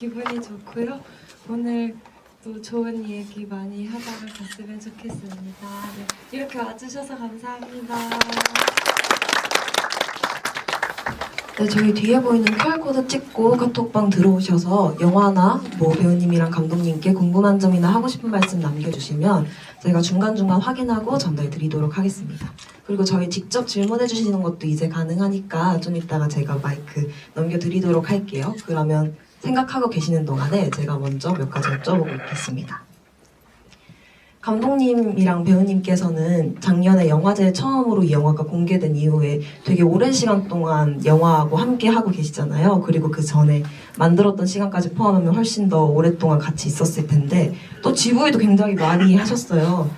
기분이 좋고요. 오늘 또 좋은 얘기 많이 하다가 갔으면 좋겠습니다. 네, 이렇게 와주셔서 감사합니다. 네, 저희 뒤에 보이는 QR코드 찍고 카톡방 들어오셔서 영화나 배우님이랑 감독님께 궁금한 점이나 하고 싶은 말씀 남겨주시면 저희가 중간중간 확인하고 전달 드리도록 하겠습니다. 그리고 저희 직접 질문해 주시는 것도 이제 가능하니까 좀 이따가 제가 마이크 넘겨드리도록 할게요. 그러면 생각하고 계시는 동안에 제가 먼저 몇 가지 여쭤보고 있겠습니다. 감독님이랑 배우님께서는 작년에 영화제에 처음으로 이 영화가 공개된 이후에 되게 오랜 시간 동안 영화하고 함께 하고 계시잖아요. 그리고 그 전에 만들었던 시간까지 포함하면 훨씬 더 오랫동안 같이 있었을 텐데 또 GV도 굉장히 많이 하셨어요.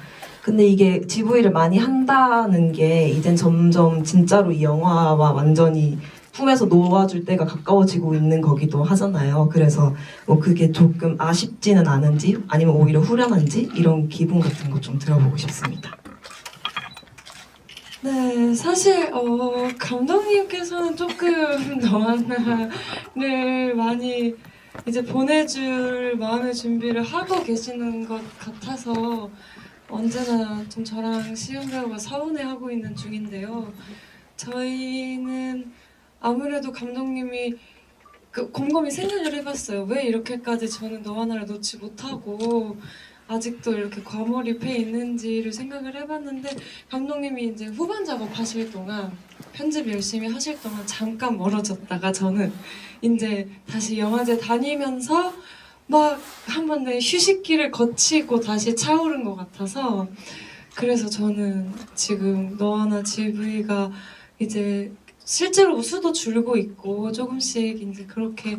근데 이게 GV를 많이 한다는 게 이젠 점점 진짜로 이 영화와 완전히 품에서 놓아줄 때가 가까워지고 있는 거기도 하잖아요. 그래서 그게 조금 아쉽지는 않은지 아니면 오히려 후련한지 이런 기분 같은 거 좀 들어보고 싶습니다. 네, 사실 감독님께서는 조금 너하나를 많이 이제 보내줄 마음의 준비를 하고 계시는 것 같아서 언제나 좀 저랑 시은 배우가 서운해하고 있는 중인데요. 저희는 아무래도 감독님이 곰곰이 생각을 해봤어요. 왜 이렇게까지 저는 너와 나를 놓지 못하고 아직도 이렇게 과몰입해 있는지를 생각을 해봤는데 감독님이 이제 후반 작업하실 동안 편집 열심히 하실 동안 잠깐 멀어졌다가 저는 이제 다시 영화제 다니면서 막 한 번의 휴식기를 거치고 다시 차오른 것 같아서 그래서 저는 지금 너와 나 GV가 이제 실제로 수도 줄고 있고 조금씩 이제 그렇게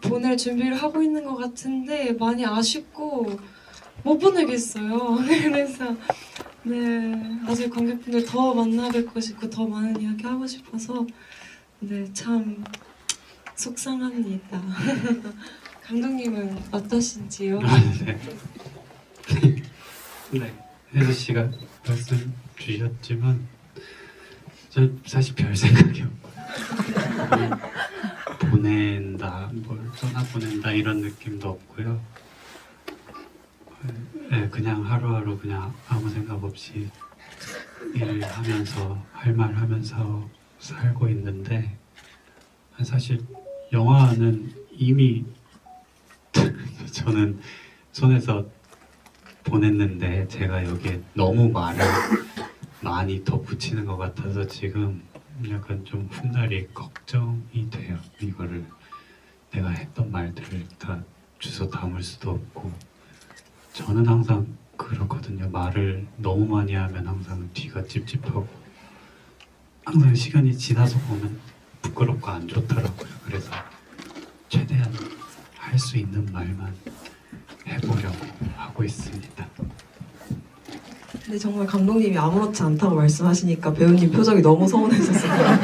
보낼 준비를 하고 있는 것 같은데 많이 아쉽고 못 보내겠어요. 그래서 네 아직 관객분들 더 만나 뵙고 싶고 더 많은 이야기 하고 싶어서 네 참 속상합니다. 감독님은 어떠신지요? 네, 혜수 씨가 말씀 주셨지만 저 사실 별 생각이 없고요. 보낸다, 뭘 떠나 보낸다 이런 느낌도 없고요. 네, 그냥 하루하루 그냥 아무 생각 없이 일을 하면서 할 말 하면서 살고 있는데 사실 영화는 이미 저는 손에서 보냈는데 제가 여기에 너무 말을 많이 덧붙이는 것 같아서 지금 약간 좀 훗날이 걱정이 돼요. 이거를 내가 했던 말들을 다 주워 담을 수도 없고 저는 항상 그렇거든요. 말을 너무 많이 하면 항상 뒤가 찝찝하고 항상 시간이 지나서 보면 부끄럽고 안 좋더라고요. 그래서 최대한 할 수 있는 말만 해보려고 하고 있습니다. 근데 정말 감독님이 아무렇지 않다고 말씀하시니까 배우님 표정이 너무 서운해졌어요.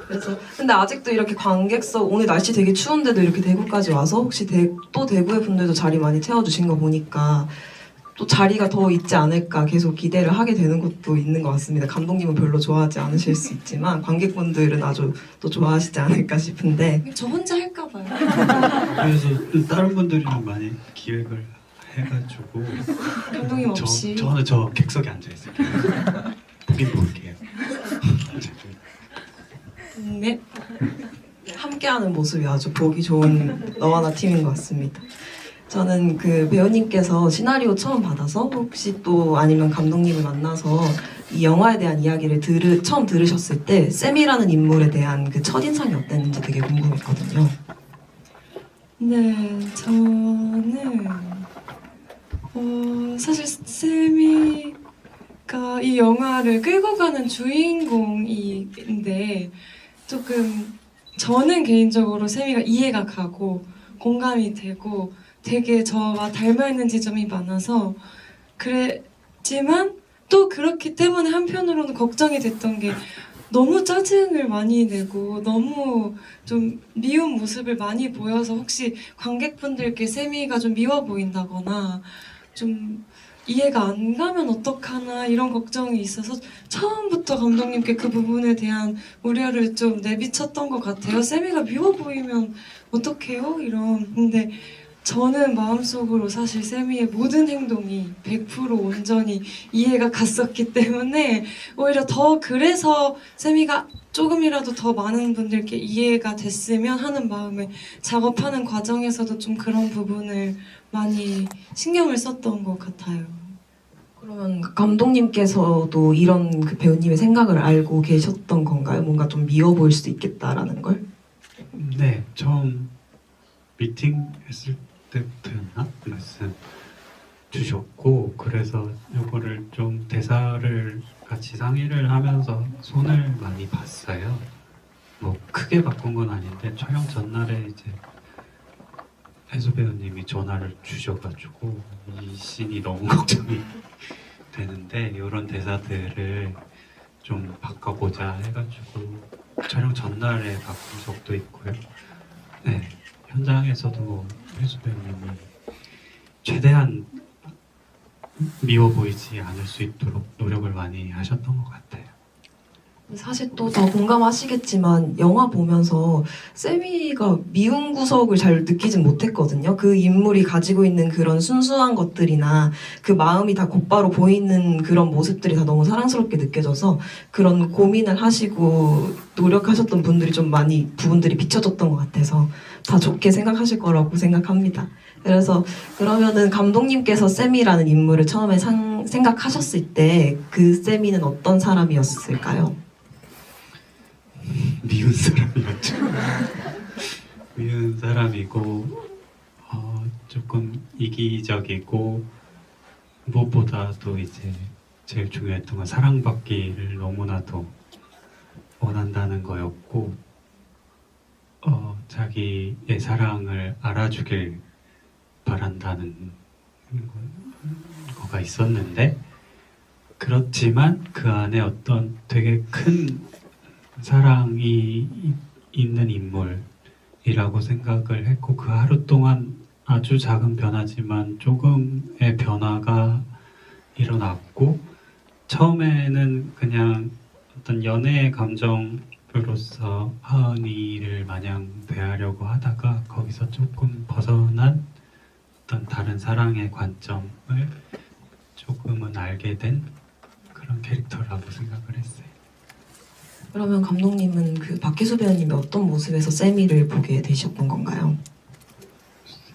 그래서 근데 아직도 이렇게 관객석 오늘 날씨 되게 추운데도 이렇게 대구까지 와서 혹시 또 대구의 분들도 자리 많이 채워주신 거 보니까 또 자리가 더 있지 않을까 계속 기대를 하게 되는 것도 있는 것 같습니다. 감독님은 별로 좋아하지 않으실 수 있지만 관객분들은 아주 또 좋아하시지 않을까 싶은데 저 혼자 할까 봐요. 그래서 다른 분들이랑 많이 기획을 해가지고 감독님 없이 저는 저 객석에 앉아 있을게요. 보긴 볼게요. 네. 함께하는 모습이 아주 보기 좋은 너와 나 팀인 것 같습니다. 저는 그 배우님께서 시나리오 처음 받아서 혹시 또 아니면 감독님을 만나서 이 영화에 대한 이야기를 처음 들으셨을 때 쌤이라는 인물에 대한 그 첫인상이 어땠는지 되게 궁금했거든요. 네, 저는 사실 세미가 이 영화를 끌고 가는 주인공인데 조금 저는 개인적으로 세미가 이해가 가고 공감이 되고 되게 저와 닮아있는 지점이 많아서 그랬지만 또 그렇기 때문에 한편으로는 걱정이 됐던 게 너무 짜증을 많이 내고 너무 좀 미운 모습을 많이 보여서 혹시 관객분들께 세미가 좀 미워 보인다거나 좀 이해가 안 가면 어떡하나 이런 걱정이 있어서 처음부터 감독님께 그 부분에 대한 우려를 좀 내비쳤던 것 같아요. 세미가 미워 보이면 어떡해요? 이런. 근데 저는 마음속으로 사실 세미의 모든 행동이 100% 온전히 이해가 갔었기 때문에 오히려 더 그래서 세미가 조금이라도 더 많은 분들께 이해가 됐으면 하는 마음에 작업하는 과정에서도 좀 그런 부분을 많이 신경을 썼던 것 같아요. 그러면 감독님께서도 이런 그 배우님의 생각을 알고 계셨던 건가요? 뭔가 좀 미워 보일 수도 있겠다라는 걸? 네, 처음 미팅 했을 때부터였나? 말씀 주셨고, 그래서 이거를 좀 대사를 같이 상의를 하면서 손을 많이 봤어요. 뭐 크게 바꾼 건 아닌데 촬영 전날에 이제 해수 배우님이 전화를 주셔가지고 이 씬이 너무 걱정이 되는데 이런 대사들을 좀 바꿔보자 해가지고 촬영 전날에 바꾼 적도 있고요. 네, 현장에서도 해수 배우님이 최대한 미워 보이지 않을 수 있도록 노력을 많이 하셨던 것 같아요. 사실 또 더 공감하시겠지만 영화 보면서 세미가 미운 구석을 잘 느끼진 못했거든요. 그 인물이 가지고 있는 그런 순수한 것들이나 그 마음이 다 곧바로 보이는 그런 모습들이 다 너무 사랑스럽게 느껴져서 그런 고민을 하시고 노력하셨던 분들이 좀 많이 부분들이 비춰졌던 것 같아서 다 좋게 생각하실 거라고 생각합니다. 그래서 그러면은 감독님께서 세미라는 인물을 처음에 생각하셨을 때 그 세미는 어떤 사람이었을까요? 미운 사람이었죠. 미운 사람이고 조금 이기적이고 무엇보다도 이제 제일 중요했던 건 사랑받기를 너무나도 원한다는 거였고 자기의 사랑을 알아주길 바란다는 거가 있었는데 그렇지만 그 안에 어떤 되게 큰 사랑이 있는 인물이라고 생각을 했고 그 하루 동안 아주 작은 변화지만 조금의 변화가 일어났고 처음에는 그냥 어떤 연애의 감정으로서 하은이를 마냥 대하려고 하다가 거기서 조금 벗어난 어떤 다른 사랑의 관점을 조금은 알게 된 그런 캐릭터라고 생각을 했어요. 그러면 감독님은 그 박혜수 배우님이 어떤 모습에서 세미를 보게 되셨던 건가요?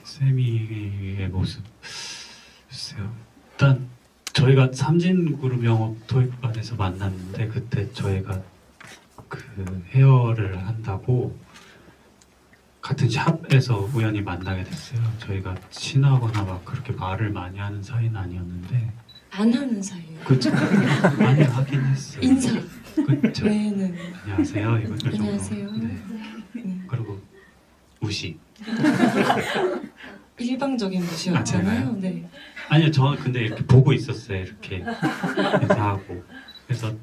세미의 모습 글쎄요. 일단 저희가 삼진그룹 영업 토익반에서 만났는데 그때 저희가 그 헤어를 한다고 같은 샵에서 우연히 만나게 됐어요. 저희가 친하거나 막 그렇게 말을 많이 하는 사이는 아니었는데 안 하는 사이예요. 그쵸? 많이 하긴 했어요. 인사 그쵸? 외에는. 안녕하세요. 이거 정도. 안녕하세요. 네. 그리고 무시. 일방적인 무시였잖아요. 제가요? 네. 아니요, 저는 근데 이렇게 보고 있었어요. 이렇게 인사하고. 그래서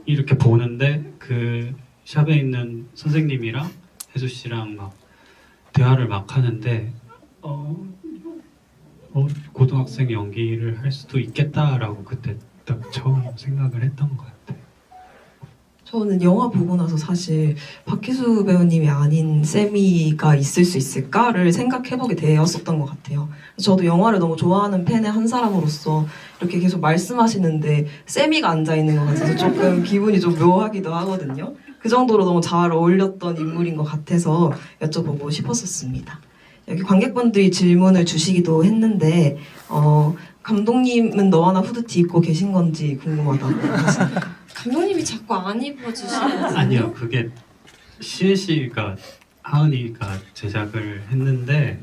이렇게 보는데 그 샵에 있는 선생님이랑 혜수 씨랑 막 대화를 막 하는데 고등학생 연기를 할 수도 있겠다라고 그때 딱 처음 생각을 했던 것 같아요. 저는 영화 보고 나서 사실 박혜수 배우님이 아닌 세미가 있을 수 있을까를 생각해보게 되었었던 것 같아요. 저도 영화를 너무 좋아하는 팬의 한 사람으로서 이렇게 계속 말씀하시는데 세미가 앉아있는 것 같아서 조금 기분이 좀 묘하기도 하거든요. 그 정도로 너무 잘 어울렸던 인물인 것 같아서 여쭤보고 싶었었습니다. 여기 관객분들이 질문을 주시기도 했는데 감독님은 너와나 후드티 입고 계신 건지 궁금하다고 하시네요. 감독님이 자꾸 안 입어주시거든요. 아니요, 그게 시은 씨가 하은이가 제작을 했는데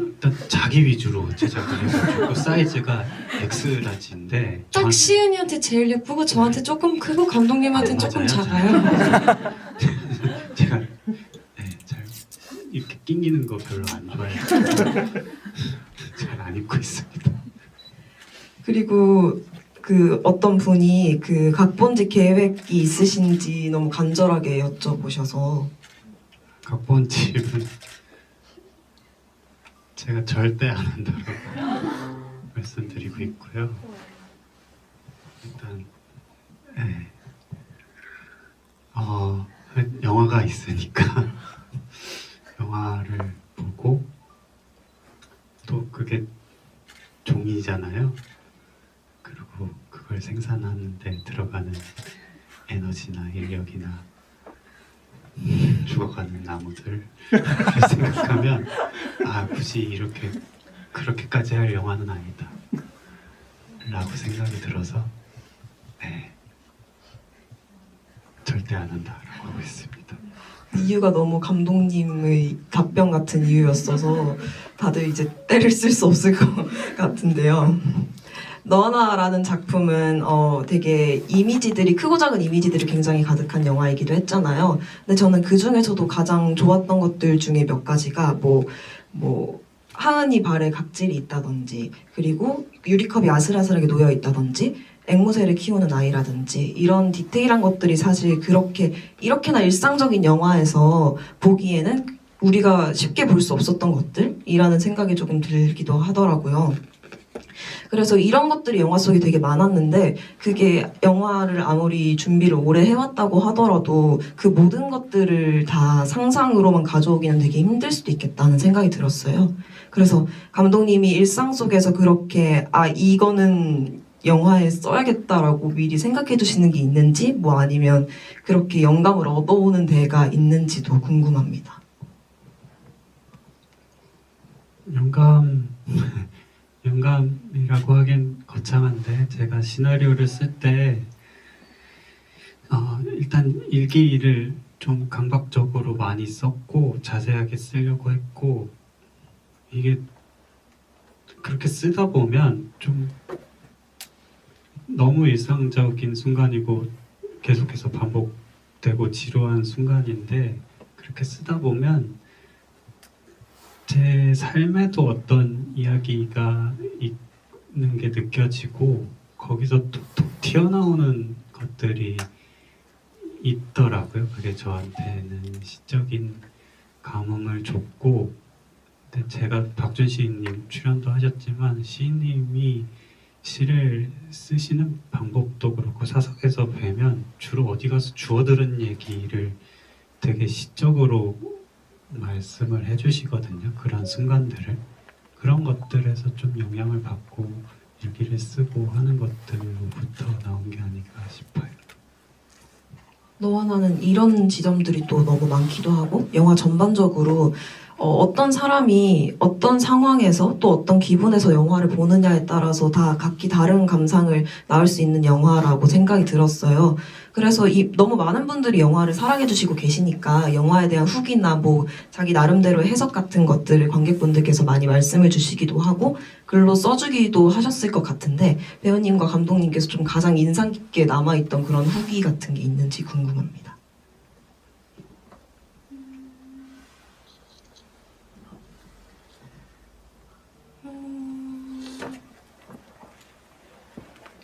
일단 자기 위주로 제작을 해가지고 사이즈가 엑스라지인데 딱 시은이한테 제일 예쁘고 저한테 조금 크고 감독님한테는 조금 작아요. 제가 잘 이렇게 낑기는 거 별로 안 좋아해요. 잘 안 입고 있습니다. 그리고 그 어떤 분이 그 각본지 계획이 있으신지 너무 간절하게 여쭤보셔서 각본집은 제가 절대 안 한다고 말씀드리고 있고요. 일단 영화가 있으니까 영화를 보고 또 그게 종이잖아요. 그리고 그걸 생산하는데 들어가는 에너지나 인력이나 죽어가는 나무들 생각하면 아 굳이 이렇게 그렇게까지 할 영화는 아니다 라고 생각이 들어서 네 절대 안 한다라고 하고 있습니다. 이유가 너무 감독님의 답변 같은 이유였어서 다들 이제 때를 쓸 수 없을 것 같은데요. 너나라는 작품은 되게 이미지들이 크고 작은 이미지들이 굉장히 가득한 영화이기도 했잖아요. 근데 저는 그 중에서도 가장 좋았던 것들 중에 몇 가지가 뭐 하은이 발에 각질이 있다든지 그리고 유리컵이 아슬아슬하게 놓여 있다든지 앵무새를 키우는 아이라든지 이런 디테일한 것들이 사실 이렇게나 일상적인 영화에서 보기에는 우리가 쉽게 볼 수 없었던 것들이라는 생각이 조금 들기도 하더라고요. 그래서 이런 것들이 영화 속에 되게 많았는데 그게 영화를 아무리 준비를 오래 해왔다고 하더라도 그 모든 것들을 다 상상으로만 가져오기는 되게 힘들 수도 있겠다는 생각이 들었어요. 그래서 감독님이 일상 속에서 그렇게 이거는 영화에 써야겠다라고 미리 생각해 두시는 게 있는지 뭐 아니면 그렇게 영감을 얻어오는 데가 있는지도 궁금합니다. 영감이라고 하긴 거창한데 제가 시나리오를 쓸 때 일단 일기를 좀 강박적으로 많이 썼고 자세하게 쓰려고 했고 이게 그렇게 쓰다 보면 좀 너무 일상적인 순간이고 계속해서 반복되고 지루한 순간인데 그렇게 쓰다 보면 제 삶에도 어떤 이야기가 있는 게 느껴지고 거기서 톡톡 튀어나오는 것들이 있더라고요. 그게 저한테는 시적인 감흥을 줬고 근데 제가 박준 시인님 출연도 하셨지만 시인님이 시를 쓰시는 방법도 그렇고 사석에서 뵈면 주로 어디 가서 주워 들은 얘기를 되게 시적으로 말씀을 해주시거든요. 그런 순간들을 그런 것들에서 좀 영향을 받고 일기를 쓰고 하는 것들로부터 나온 게 아닐까 싶어요. 너와 나는 이런 지점들이 또 너무 많기도 하고 영화 전반적으로 어떤 사람이 어떤 상황에서 또 어떤 기분에서 영화를 보느냐에 따라서 다 각기 다른 감상을 낳을 수 있는 영화라고 생각이 들었어요. 그래서 너무 많은 분들이 영화를 사랑해주시고 계시니까 영화에 대한 후기나 뭐 자기 나름대로의 해석 같은 것들을 관객분들께서 많이 말씀을 주시기도 하고 글로 써주기도 하셨을 것 같은데 배우님과 감독님께서 좀 가장 인상 깊게 남아있던 그런 후기 같은 게 있는지 궁금합니다.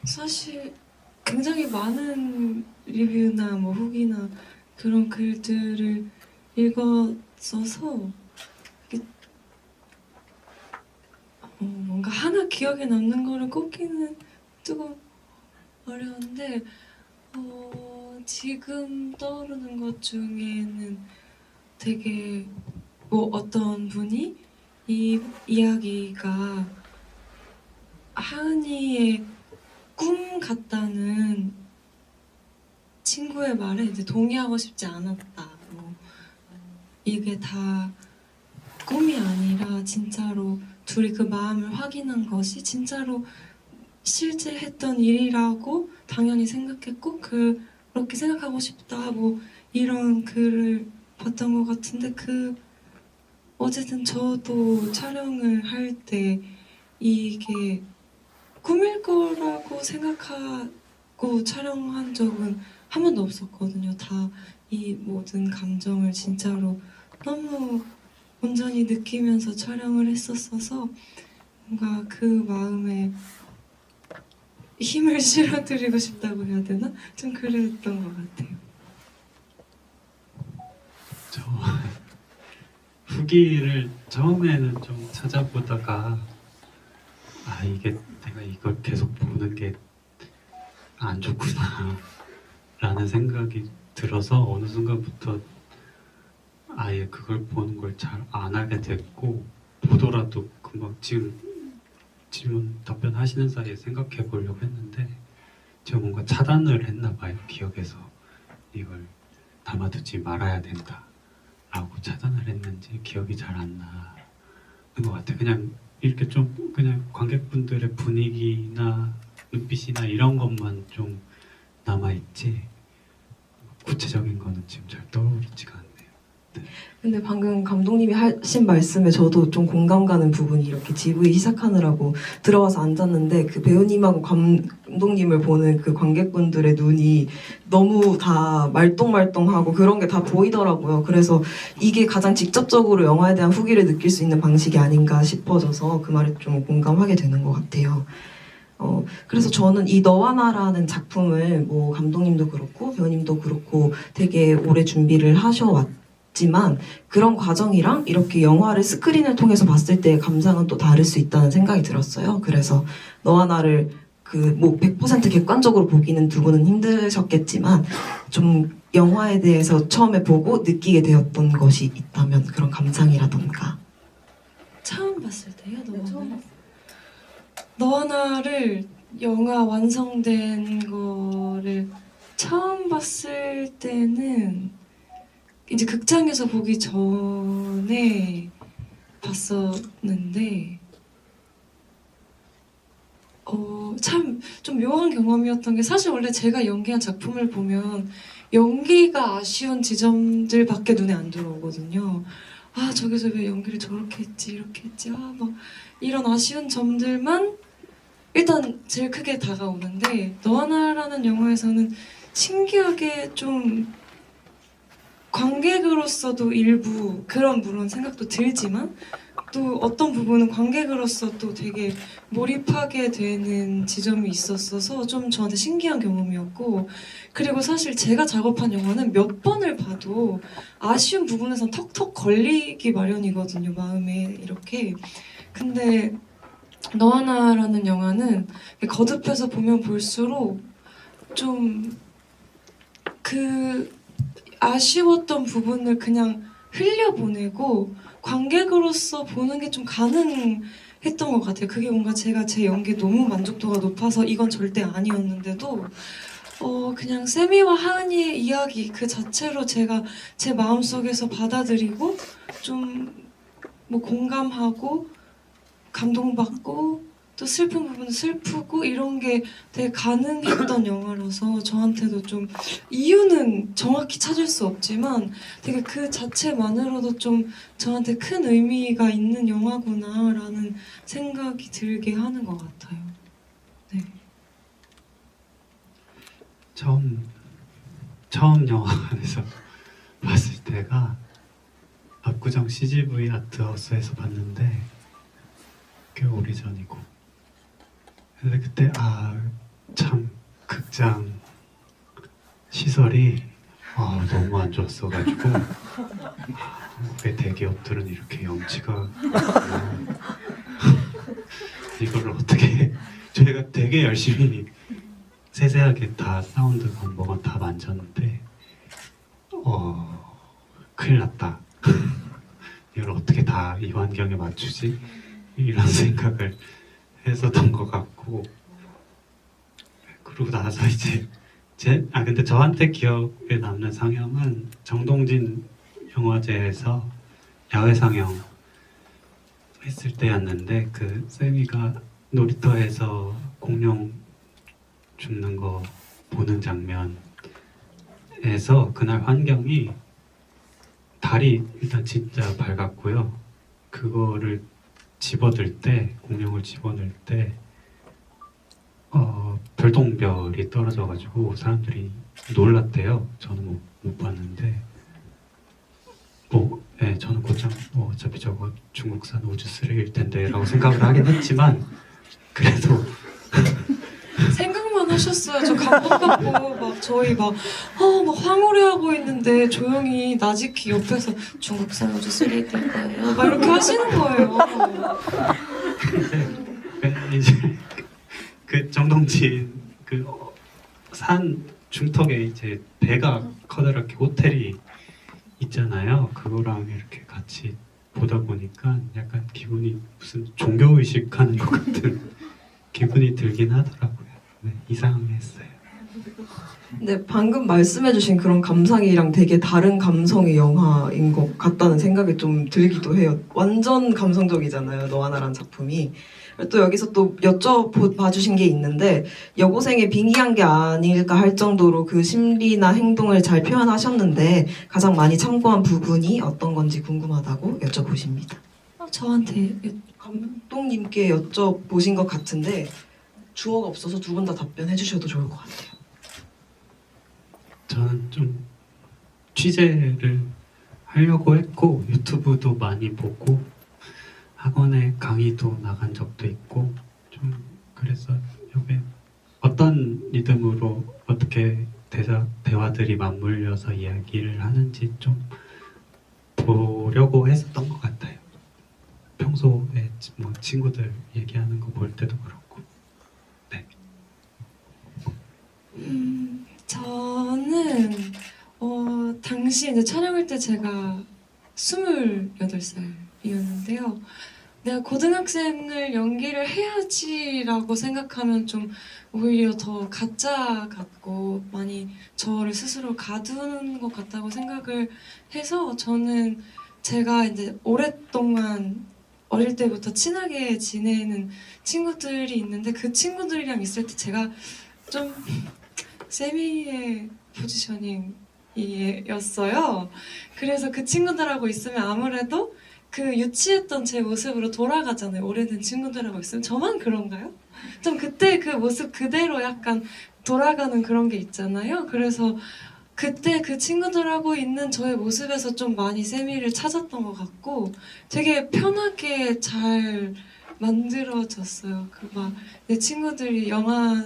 사실 굉장히 많은 리뷰나 뭐 후기나 그런 글들을 읽었어서 이게 뭔가 하나 기억에 남는 거를 꼽기는 조금 어려운데 지금 떠오르는 것 중에는 되게 뭐 어떤 분이 이 이야기가 하은이의 꿈 같다는 친구의 말에 이제 동의하고 싶지 않았다. 이게 다 꿈이 아니라 진짜로 둘이 그 마음을 확인한 것이 진짜로 실제 했던 일이라고 당연히 생각했고 그렇게 생각하고 싶다. 뭐 이런 글을 봤던 것 같은데 어쨌든 저도 촬영을 할 때 이게 꿈일 거라고 생각하고 촬영한 적은 한 번도 없었거든요. 다 이 모든 감정을 진짜로 너무 온전히 느끼면서 촬영을 했었어서 뭔가 그 마음에 힘을 실어드리고 싶다고 해야 되나? 좀 그랬던 것 같아요. 저 후기를 처음에는 좀 찾아보다가 이게 내가 이걸 계속 보는 게 안 좋구나 라는 생각이 들어서 어느 순간부터 아예 그걸 보는 걸 잘 안 하게 됐고, 보더라도 금방 지금 질문 답변하시는 사이에 생각해 보려고 했는데 제가 뭔가 차단을 했나 봐요. 기억에서 이걸 담아두지 말아야 된다 라고 차단을 했는지 기억이 잘 안 나는 것 같아요. 그냥 이렇게 좀 그냥 관객분들의 분위기나 눈빛이나 이런 것만 좀 남아있지 구체적인 거는 지금 잘 떠오르지가 않네요. 근데 방금 감독님이 하신 말씀에 저도 좀 공감 가는 부분이, 이렇게 GV 시작하느라고 들어와서 앉았는데 그 배우님하고 감독님을 보는 그 관객분들의 눈이 너무 다 말똥말똥하고 그런 게 다 보이더라고요. 그래서 이게 가장 직접적으로 영화에 대한 후기를 느낄 수 있는 방식이 아닌가 싶어져서 그 말에 좀 공감하게 되는 것 같아요. 그래서 저는 이 너와 나라는 작품을 뭐 감독님도 그렇고 배우님도 그렇고 되게 오래 준비를 하셔왔지만 그런 과정이랑 이렇게 영화를 스크린을 통해서 봤을 때의 감상은 또 다를 수 있다는 생각이 들었어요. 그래서 너와 나를 그 뭐 100% 객관적으로 보기는 두 분은 힘드셨겠지만 좀 영화에 대해서 처음에 보고 느끼게 되었던 것이 있다면 그런 감상이라던가. 처음 봤을 때요? 너와 나를 영화 완성된 거를 처음 봤을 때는 이제 극장에서 보기 전에 봤었는데 참 좀 묘한 경험이었던 게, 사실 원래 제가 연기한 작품을 보면 연기가 아쉬운 지점들밖에 눈에 안 들어오거든요. 아, 저기서 왜 연기를 저렇게 했지, 이렇게 했지, 아, 막 이런 아쉬운 점들만 일단 제일 크게 다가오는데, 너와 나라는 영화에서는 신기하게 좀 관객으로서도 일부 그런 물론 생각도 들지만 또 어떤 부분은 관객으로서 또 되게 몰입하게 되는 지점이 있었어서 좀 저한테 신기한 경험이었고, 그리고 사실 제가 작업한 영화는 몇 번을 봐도 아쉬운 부분에선 턱턱 걸리기 마련이거든요, 마음에 이렇게. 근데 너와 나라는 영화는 거듭해서 보면 볼수록 좀 그 아쉬웠던 부분을 그냥 흘려보내고 관객으로서 보는 게 좀 가능했던 것 같아요. 그게 뭔가 제가 제 연기에 너무 만족도가 높아서 이건 절대 아니었는데도 그냥 세미와 하은이의 이야기 그 자체로 제가 제 마음속에서 받아들이고 좀 뭐 공감하고 감동받고 또 슬픈 부분은 슬프고 이런 게 되게 가능했던 영화라서 저한테도 좀, 이유는 정확히 찾을 수 없지만 되게 그 자체만으로도 좀 저한테 큰 의미가 있는 영화구나라는 생각이 들게 하는 것 같아요. 네. 처음 영화관에서 봤을 때가 압구정 CGV 아트하우스에서 봤는데 꽤 오래전이고, 근데 그때 참 극장 시설이 너무 안 좋았어가지고 왜 대기업들은 이렇게 염치가 이걸 어떻게 저희가 되게 열심히 세세하게 다 사운드 뭐가 다 만졌는데 큰일 났다. 이걸 어떻게 다 이 환경에 맞추지? 이런 생각을 했었던 것 같고, 그러고 나서 이제 근데 저한테 기억에 남는 상영은 정동진 영화제에서 야외 상영 했을 때였는데, 그 세미가 놀이터에서 공룡 죽는 거 보는 장면에서 그날 환경이 달이 일단 진짜 밝았고요. 그거를 집어들 때, 공룡을 집어넣을 때 별똥별이 떨어져가지고 사람들이 놀랐대요. 저는 못 봤는데 저는 곧장 어차피 저거 중국산 우주 쓰레기일 텐데 라고 생각을 하긴 했지만 그래도 생각만 하셨어요. 저 감동받고 막 저희 막 황홀해하고 있는데 조용히 나지키 옆에서 중국산 우주 쓰레기일 거예요 막 이렇게 하시는 거예요. 이제 그 정동진 그 산 중턱에 이제 배가 커다랗게 호텔이 있잖아요. 그거랑 이렇게 같이 보다 보니까 약간 기분이 무슨 종교의식 하는 것 같은 기분이 들긴 하더라고요. 네, 이상했어요. 근데 방금 말씀해주신 그런 감상이랑 되게 다른 감성의 영화인 것 같다는 생각이 좀 들기도 해요. 완전 감성적이잖아요, 너와 나란 작품이. 또 여기서 또 여쭤봐 주신 게 있는데 여고생의 빙의한 게 아닐까 할 정도로 그 심리나 행동을 잘 표현하셨는데 가장 많이 참고한 부분이 어떤 건지 궁금하다고 여쭤보십니다. 저한테 감독님께 여쭤보신 것 같은데 주어가 없어서 두 분 다 답변해 주셔도 좋을 것 같아요. 저는 좀 취재를 하려고 했고 유튜브도 많이 보고 학원에 강의도 나간 적도 있고 좀 그래서 이게 어떤 리듬으로 어떻게 대화들이 맞물려서 이야기를 하는지 좀 보려고 했었던 것 같아요. 평소에 뭐 친구들 얘기하는 거 볼 때도 그렇고. 네. 저는 당시 이제 촬영할 때 제가 28살이었는데요. 내가 고등학생을 연기를 해야지라고 생각하면 좀 오히려 더 가짜 같고 많이 저를 스스로 가두는 것 같다고 생각을 해서 저는 제가 이제 오랫동안 어릴 때부터 친하게 지내는 친구들이 있는데 그 친구들이랑 있을 때 제가 좀 세미의 포지셔닝이었어요. 그래서 그 친구들하고 있으면 아무래도 그 유치했던 제 모습으로 돌아가잖아요. 오래된 친구들하고 있으면 저만 그런가요? 좀 그때 그 모습 그대로 약간 돌아가는 그런 게 있잖아요. 그래서 그때 그 친구들하고 있는 저의 모습에서 좀 많이 세미를 찾았던 것 같고 되게 편하게 잘 만들어졌어요. 그 막 내 친구들이 영화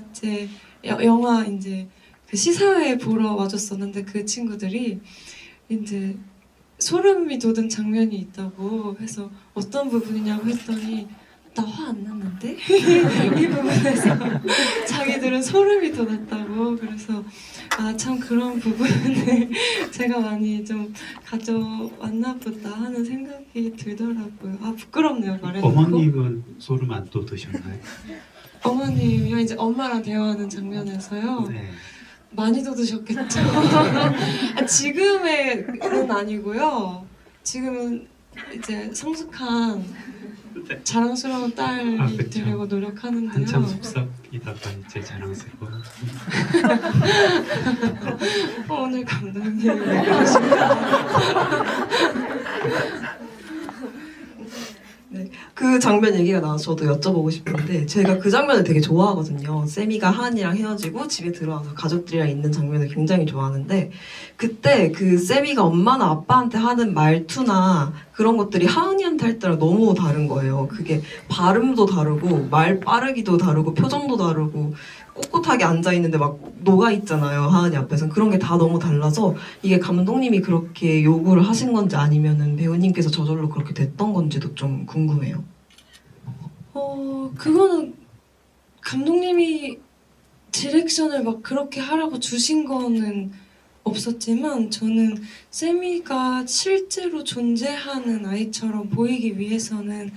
이제 그 시사회 보러 와줬었는데 그 친구들이 이제 소름이 돋은 장면이 있다고 해서 어떤 부분이냐고 했더니 나 화 안 났는데? 이 부분에서 자기들은 소름이 돋았다고. 그래서 아 참 그런 부분을 제가 많이 좀 가져왔나 보다 하는 생각이 들더라고요. 아 부끄럽네요 말해놓고. 어머님은 소름 안 돋으셨나요? 어머님이랑 이제 엄마랑 대화하는 장면에서요. 네. 많이 돋으셨겠죠. 아, 지금은 아니고요. 지금은 이제 성숙한 자랑스러운 딸이 아, 그쵸. 되려고 노력하는데요. 한참 속삭이다가 이제 자랑스러워. 오늘 감독님 왜 그러실까? 그 장면 얘기가 나와서 저도 여쭤보고 싶은데 제가 그 장면을 되게 좋아하거든요. 세미가 하은이랑 헤어지고 집에 들어와서 가족들이랑 있는 장면을 굉장히 좋아하는데 그때 그 세미가 엄마나 아빠한테 하는 말투나 그런 것들이 하은이한테 할 때랑 너무 다른 거예요. 그게 발음도 다르고 말 빠르기도 다르고 표정도 다르고 꼿꼿하게 앉아있는데 막 녹아있잖아요. 하은이 앞에서는. 그런 게 다 너무 달라서 이게 감독님이 그렇게 요구를 하신 건지 아니면은 배우님께서 저절로 그렇게 됐던 건지도 좀 궁금해요. 그거는 감독님이 디렉션을 막 그렇게 하라고 주신 거는 없었지만 저는 세미가 실제로 존재하는 아이처럼 보이기 위해서는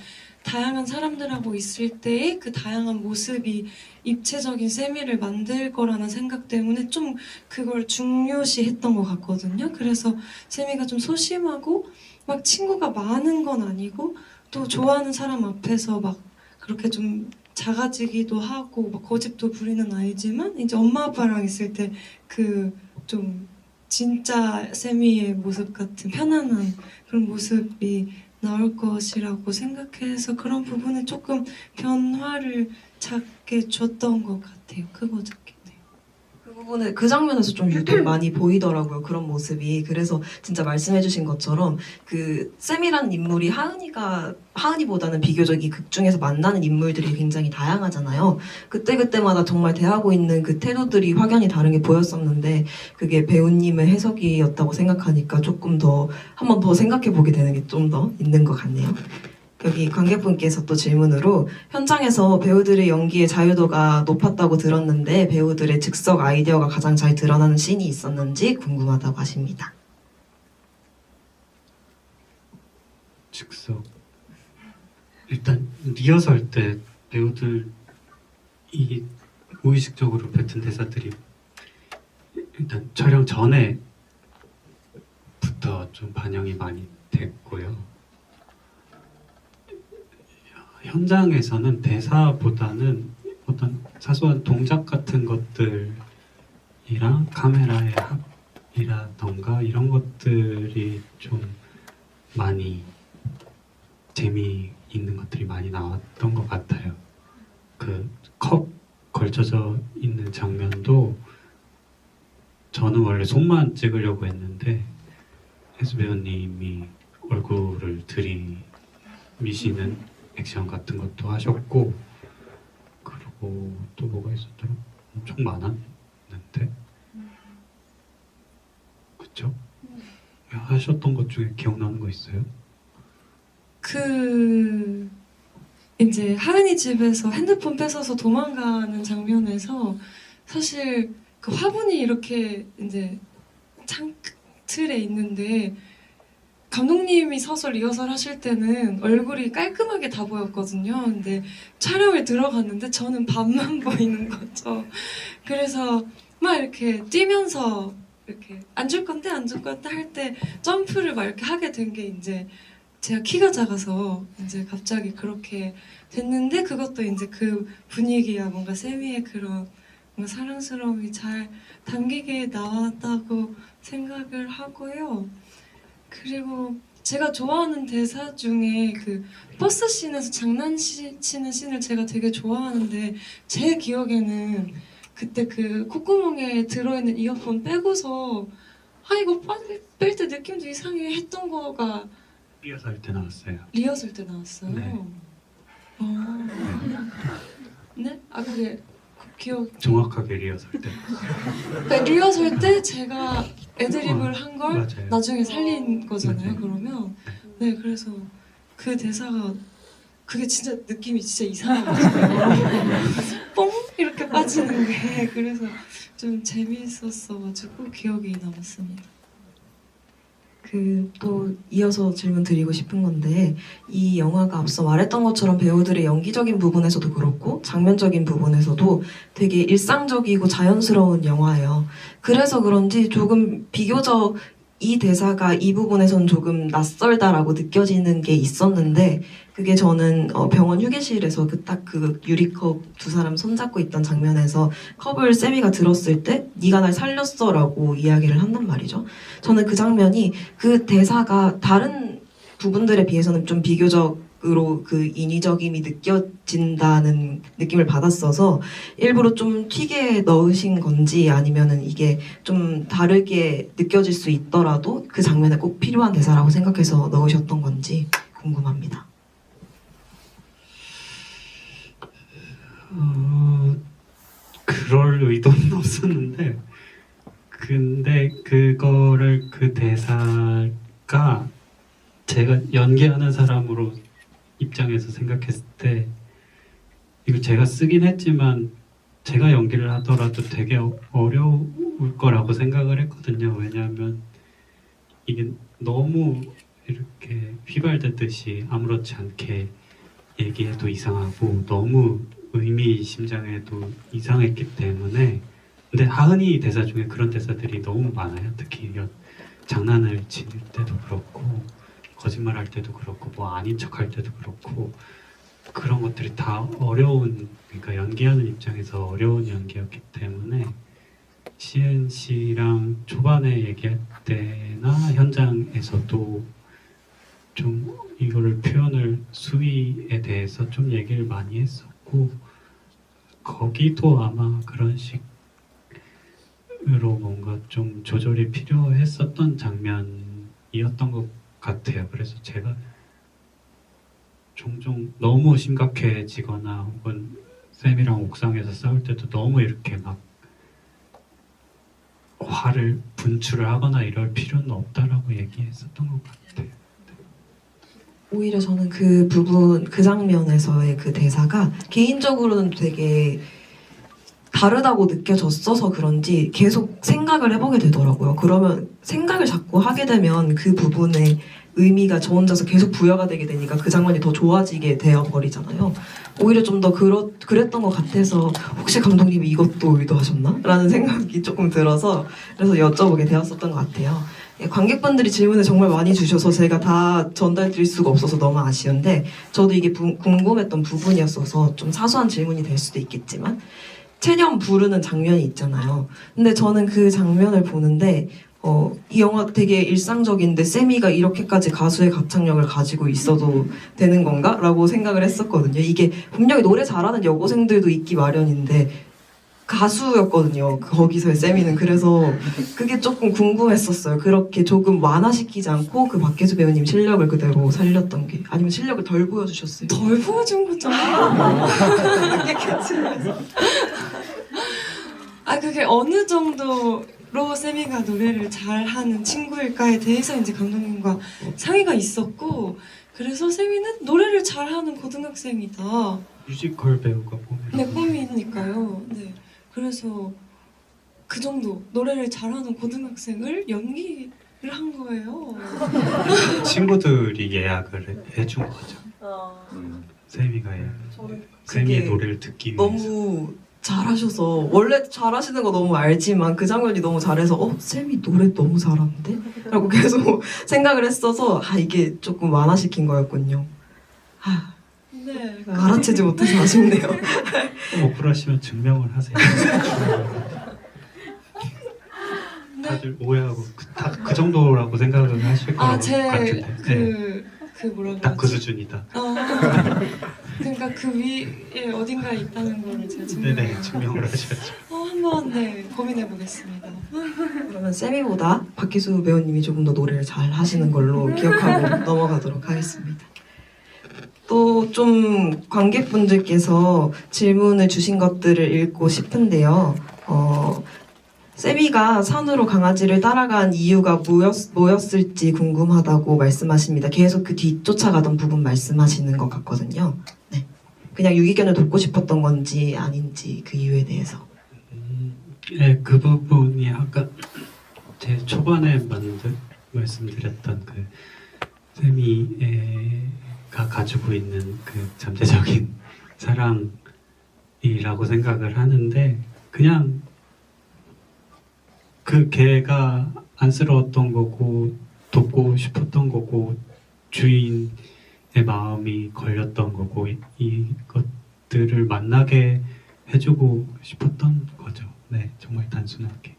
다양한 사람들하고 있을 때의 그 다양한 모습이 입체적인 세미를 만들 거라는 생각 때문에 좀 그걸 중요시 했던 것 같거든요. 그래서 세미가 좀 소심하고 막 친구가 많은 건 아니고 또 좋아하는 사람 앞에서 막 그렇게 좀 작아지기도 하고 막 고집도 부리는 아이지만 이제 엄마 아빠랑 있을 때 그 좀 진짜 세미의 모습 같은 편안한 그런 모습이 나올 것이라고 생각해서 그런 부분에 조금 변화를 작게 줬던 것 같아요. 크고 작게. 네. 그 부분에 그 장면에서 좀 유독 많이 보이더라고요. 그런 모습이. 그래서 진짜 말씀해주신 것처럼 그 쌤이라는 인물이 하은이보다는 비교적 이 극 중에서 만나는 인물들이 굉장히 다양하잖아요. 그때마다 정말 대하고 있는 그 태도들이 확연히 다른 게 보였었는데 그게 배우님의 해석이었다고 생각하니까 조금 더 한 번 더 생각해 보게 되는 게 좀 더 있는 것 같네요. 여기 관객분께서 또 질문으로 현장에서 배우들의 연기의 자유도가 높았다고 들었는데 배우들의 즉석 아이디어가 가장 잘 드러나는 씬이 있었는지 궁금하다고 하십니다. 즉석 일단 리허설 때 배우들이 무의식적으로 뱉은 대사들이 일단 촬영 전에부터 좀 반영이 많이 됐고요. 현장에서는 대사보다는 어떤 사소한 동작 같은 것들이랑 카메라의 합이라던가 이런 것들이 좀 많이 재미있는 것들이 많이 나왔던 것 같아요. 그 컵 걸쳐져 있는 장면도 저는 원래 손만 찍으려고 했는데 혜수 배우님이 얼굴을 들이미시는 액션 같은 것도 하셨고, 그리고 또 뭐가 있었더라? 엄청 많았는데, 그쵸? 하셨던 것 중에 기억나는 거 있어요? 그 이제 하은이 집에서 핸드폰 뺏어서 도망가는 장면에서 사실 그 화분이 이렇게 이제 창틀에 있는데 감독님이 서서 리허설 하실 때는 얼굴이 깔끔하게 다 보였거든요. 근데 촬영을 들어갔는데 저는 반만 보이는 거죠. 그래서 막 이렇게 뛰면서 이렇게 안 줄 건데 할 때 점프를 막 이렇게 하게 된 게 이제 제가 키가 작아서 이제 갑자기 그렇게 됐는데 그것도 이제 그 분위기야 뭔가 세미의 그런 뭔가 사랑스러움이 잘 담기게 나왔다고 생각을 하고요. 그리고 제가 좋아하는 대사 중에 그 버스 씬에서 장난치는 씬을 제가 되게 좋아하는데 제 기억에는 그때 그 콧구멍에 들어있는 이어폰 빼고서 아 이거 뺄 때 느낌도 이상해 했던 거가 리허설 때 나왔어요. 리허설 때 나왔어요. 네. 네? 아 그게 기억. 정확하게 리허설 때. 그러니까 리허설 때 제가 애드립을 한 걸 맞아요. 나중에 살린 거잖아요. 네. 그러면 네 그래서 그 대사가 그게 진짜 느낌이 진짜 이상하거든요. 뽕 이렇게 빠지는 게 그래서 좀 재미있었어가지고 기억이 남았습니다. 그 또 이어서 질문 드리고 싶은 건데 이 영화가 앞서 말했던 것처럼 배우들의 연기적인 부분에서도 그렇고 장면적인 부분에서도 되게 일상적이고 자연스러운 영화예요. 그래서 그런지 조금 비교적 이 대사가 이 부분에선 조금 낯설다라고 느껴지는 게 있었는데 그게 저는 병원 휴게실에서 그 딱 그 유리컵 두 사람 손잡고 있던 장면에서 컵을 세미가 들었을 때 네가 날 살렸어라고 이야기를 한단 말이죠. 저는 그 장면이 그 대사가 다른 부분들에 비해서는 좀 비교적으로 그 인위적임이 느껴진다는 느낌을 받았어서 일부러 좀 튀게 넣으신 건지 아니면은 이게 좀 다르게 느껴질 수 있더라도 그 장면에 꼭 필요한 대사라고 생각해서 넣으셨던 건지 궁금합니다. 그럴 의도는 없었는데 근데 그거를 그 대사가 제가 연기하는 사람으로 입장에서 생각했을 때 이거 제가 쓰긴 했지만 제가 연기를 하더라도 되게 어려울 거라고 생각을 했거든요. 왜냐하면 이게 너무 이렇게 휘발되듯이 아무렇지 않게 얘기해도 이상하고 너무 의미심장해도 이상했기 때문에 근데 하은이 대사 중에 그런 대사들이 너무 많아요. 특히 장난을 칠 때도 그렇고 거짓말할 때도 그렇고 뭐 아닌 척할 때도 그렇고 그런 것들이 다 어려운 그러니까 연기하는 입장에서 어려운 연기였기 때문에 시은 씨랑 초반에 얘기할 때나 현장에서도 좀 이거를 표현을 수위에 대해서 좀 얘기를 많이 했었고 거기도 아마 그런 식으로 뭔가 좀 조절이 필요했었던 장면이었던 것 같아요. 그래서 제가 종종 너무 심각해지거나 혹은 쌤이랑 옥상에서 싸울 때도 너무 이렇게 막 화를 분출을 하거나 이럴 필요는 없다라고 얘기했었던 것 같아요. 오히려 저는 그 부분, 그 장면에서의 그 대사가 개인적으로는 되게 다르다고 느껴졌어서 그런지 계속 생각을 해보게 되더라고요. 그러면 생각을 자꾸 하게 되면 그 부분의 의미가 저 혼자서 계속 부여가 되게 되니까 그 장면이 더 좋아지게 되어버리잖아요. 오히려 좀 더 그랬던 것 같아서 혹시 감독님이 이것도 의도하셨나? 라는 생각이 조금 들어서 그래서 여쭤보게 되었었던 것 같아요. 예, 관객분들이 질문을 정말 많이 주셔서 제가 다 전달드릴 수가 없어서 너무 아쉬운데 저도 이게 궁금했던 부분이었어서 좀 사소한 질문이 될 수도 있겠지만 체념 부르는 장면이 있잖아요. 근데 저는 그 장면을 보는데 이 영화 되게 일상적인데 세미가 이렇게까지 가수의 가창력을 가지고 있어도 되는 건가? 라고 생각을 했었거든요. 이게 분명히 노래 잘하는 여고생들도 있기 마련인데 가수였거든요. 거기서의 세미는. 그래서 그게 조금 궁금했었어요. 그렇게 조금 완화시키지 않고 그 박혜수 배우님 실력을 그대로 살렸던 게 아니면 실력을 덜 보여주셨어요. 덜 보여준 거잖아. 그게 괜찮아요. 아 그게 어느 정도로 세미가 노래를 잘하는 친구일까에 대해서 이제 감독님과 상의가 있었고 그래서 세미는 노래를 잘하는 고등학생이다. 뮤지컬 배우가 보면 네 꿈이니까요. 네 그래서 그 정도 노래를 잘하는 고등학생을 연기를 한 거예요. 친구들이 예약을 해준 거죠. 세미가 세미의 그게 노래를 듣기 위해서. 너무 잘하셔서 원래 잘하시는 거 너무 알지만 그 장면이 너무 잘해서 쌤이 노래 너무 잘하는데? 라고 계속 생각을 했어서 이게 조금 완화시킨 거였군요. 네. 알아채지 못해서 아쉽네요. 억울하시면 증명을 하세요. 다들 오해하고 다 그 정도라고 생각을 하실 것 같은데. 네. 그 뭐라고 딱 그 하지? 수준이다. 그러니까 그 위에 어딘가에 있다는 거를 제가 네네 증명을 하셔야죠. 한번 네 고민해 보겠습니다. 그러면 쌤이보다 박희수 배우님이 조금 더 노래를 잘 하시는 걸로 기억하고 넘어가도록 하겠습니다. 또 좀 관객분들께서 질문을 주신 것들을 읽고 싶은데요. 세미가 산으로 강아지를 따라간 이유가 뭐였을지 궁금하다고 말씀하십니다. 계속 그 뒤쫓아가던 부분 말씀하시는 것 같거든요. 네. 그냥 유기견을 돕고 싶었던 건지 아닌지 그 이유에 대해서. 네, 그 부분이 아까 제 초반에 말씀드렸던 그 세미가 가지고 있는 그 잠재적인 사랑이라고 생각을 하는데 그냥 그 개가 안쓰러웠던 거고 돕고 싶었던 거고 주인의 마음이 걸렸던 거고 이것들을 만나게 해주고 싶었던 거죠. 네, 정말 단순하게.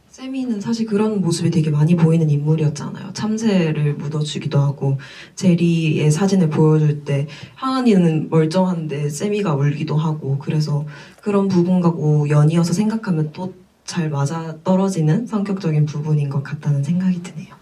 세미는 사실 그런 모습이 되게 많이 보이는 인물이었잖아요. 참새를 묻어주기도 하고 제리의 사진을 보여줄 때 하은이는 멀쩡한데 세미가 울기도 하고 그래서 그런 부분과 연이어서 생각하면 또 잘 맞아 떨어지는 성격적인 부분인 것 같다는 생각이 드네요.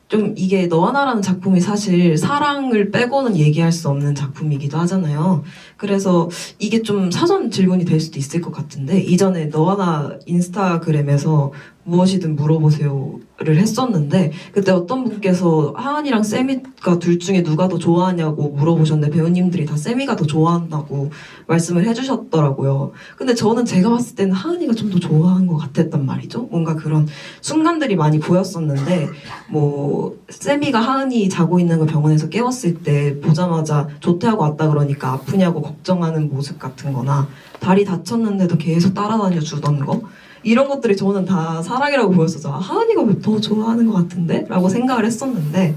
좀 이게 너와 나라는 작품이 사실 사랑을 빼고는 얘기할 수 없는 작품이기도 하잖아요. 그래서 이게 좀 사전 질문이 될 수도 있을 것 같은데 이전에 너와 나 인스타그램에서 무엇이든 물어보세요를 했었는데 그때 어떤 분께서 하은이랑 세미가 둘 중에 누가 더 좋아하냐고 물어보셨는데 배우님들이 다 세미가 더 좋아한다고 말씀을 해주셨더라고요. 근데 저는 제가 봤을 때는 하은이가 좀 더 좋아한 것 같았단 말이죠. 뭔가 그런 순간들이 많이 보였었는데 뭐 세미가 하은이 자고 있는 걸 병원에서 깨웠을 때 보자마자 조퇴하고 왔다 그러니까 아프냐고 걱정하는 모습 같은 거나 다리 다쳤는데도 계속 따라다녀 주던 거 이런 것들이 저는 다 사랑이라고 보였어서 하은이가 더 좋아하는 것 같은데? 라고 생각을 했었는데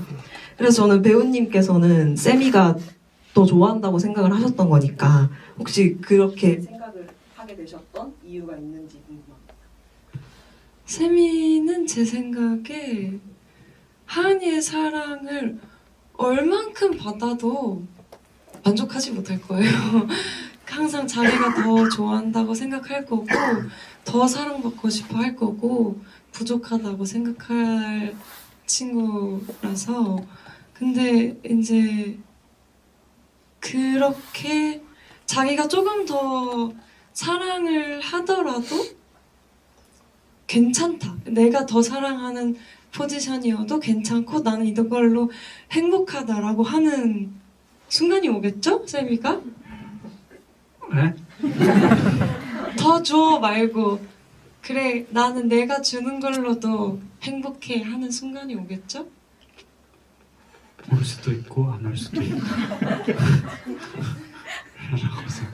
그래서 저는 배우님께서는 세미가 더 좋아한다고 생각을 하셨던 거니까 혹시 그렇게 생각을 하게 되셨던 이유가 있는지 궁금합니다. 세미는 제 생각에 하은이의 사랑을 얼만큼 받아도 만족하지 못할 거예요. 항상 자기가 더 좋아한다고 생각할 거고 더 사랑받고 싶어 할 거고 부족하다고 생각할 친구라서 근데 이제 그렇게 자기가 조금 더 사랑을 하더라도 괜찮다. 내가 더 사랑하는 포지션이어도 괜찮고 나는 이걸로 행복하다라고 하는 순간이 오겠죠? 세미가? 네? 더 줘 말고 그래 나는 내가 주는 걸로도 행복해 하는 순간이 오겠죠? 올 수도 있고 안 올 수도 있고 라고 생각.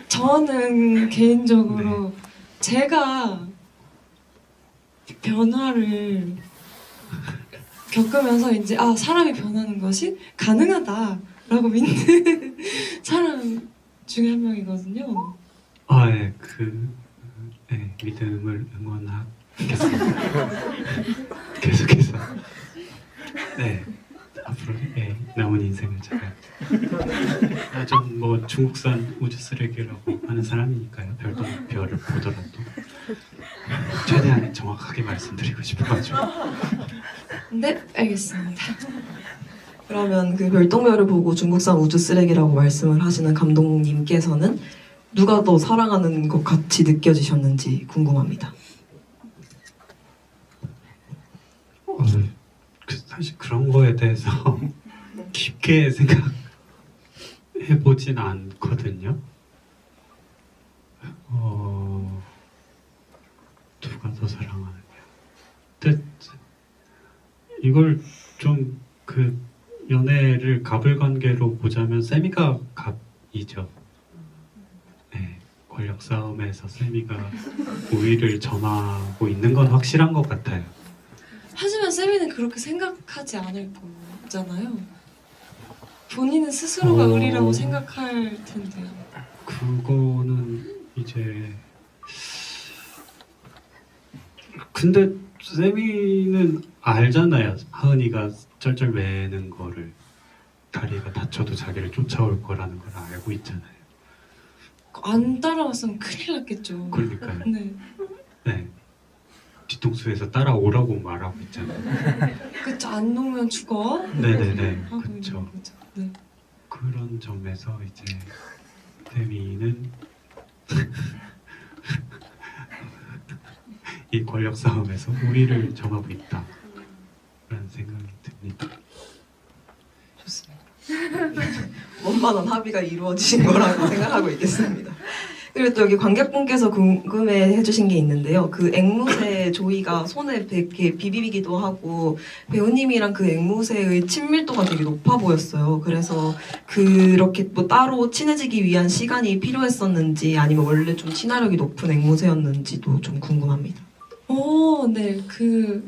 저는 개인적으로 제가 변화를 겪으면서 이제 아 사람이 변하는 것이 가능하다라고 믿는 사람 중에 한 명이거든요. 아, 예, 네, 믿음을 응원하겠습니다. 계속해서 네 앞으로 남은 인생을 잘. 좀 뭐 중국산 우주 쓰레기라고 하는 사람이니까요. 별을 보더라도 최대한 정확하게 말씀드리고 싶어가지고. 네 알겠습니다. 그러면 그 별똥별을 보고 중국산 우주 쓰레기라고 말씀을 하시는 감독님께서는 누가 더 사랑하는 것 같이 느껴지셨는지 궁금합니다. 사실 그런 거에 대해서 깊게 생각해보진 않거든요. 누가 더 사랑하느냐. 근데 이걸 좀 연애를 갑을관계로 보자면 세미가 갑이죠. 네, 권력 싸움에서 세미가 우위를 점하고 있는 건 확실한 것 같아요. 하지만 세미는 그렇게 생각하지 않을 거잖아요. 본인은 스스로가 의리라고 생각할 텐데. 그거는 이제 근데 세미는 알잖아요. 하은이가 쩔쩔 매는 거를 다리가 다쳐도 자기를 쫓아올 거라는 걸 알고 있잖아요. 안 따라왔으면 큰일 났겠죠. 그러니까요. 네. 네. 뒤통수에서 따라오라고 말하고 있잖아요. 그쵸. 안 놓으면 죽어. 네네네. 하고 그렇죠. 있는 거죠. 네. 그런 점에서 이제 세미는 이 권력 싸움에서 우위를 점하고 있다라는 생각이 듭니다. 좋습니다. 원만한 합의가 이루어지신 거라고 생각하고 있겠습니다. 그리고 또 여기 관객분께서 궁금해 해주신 게 있는데요. 그 앵무새 조이가 손에 이렇게 비비기도 하고 배우님이랑 그 앵무새의 친밀도가 되게 높아 보였어요. 그래서 그렇게 뭐 따로 친해지기 위한 시간이 필요했었는지 아니면 원래 좀 친화력이 높은 앵무새였는지도 좀 궁금합니다. 네.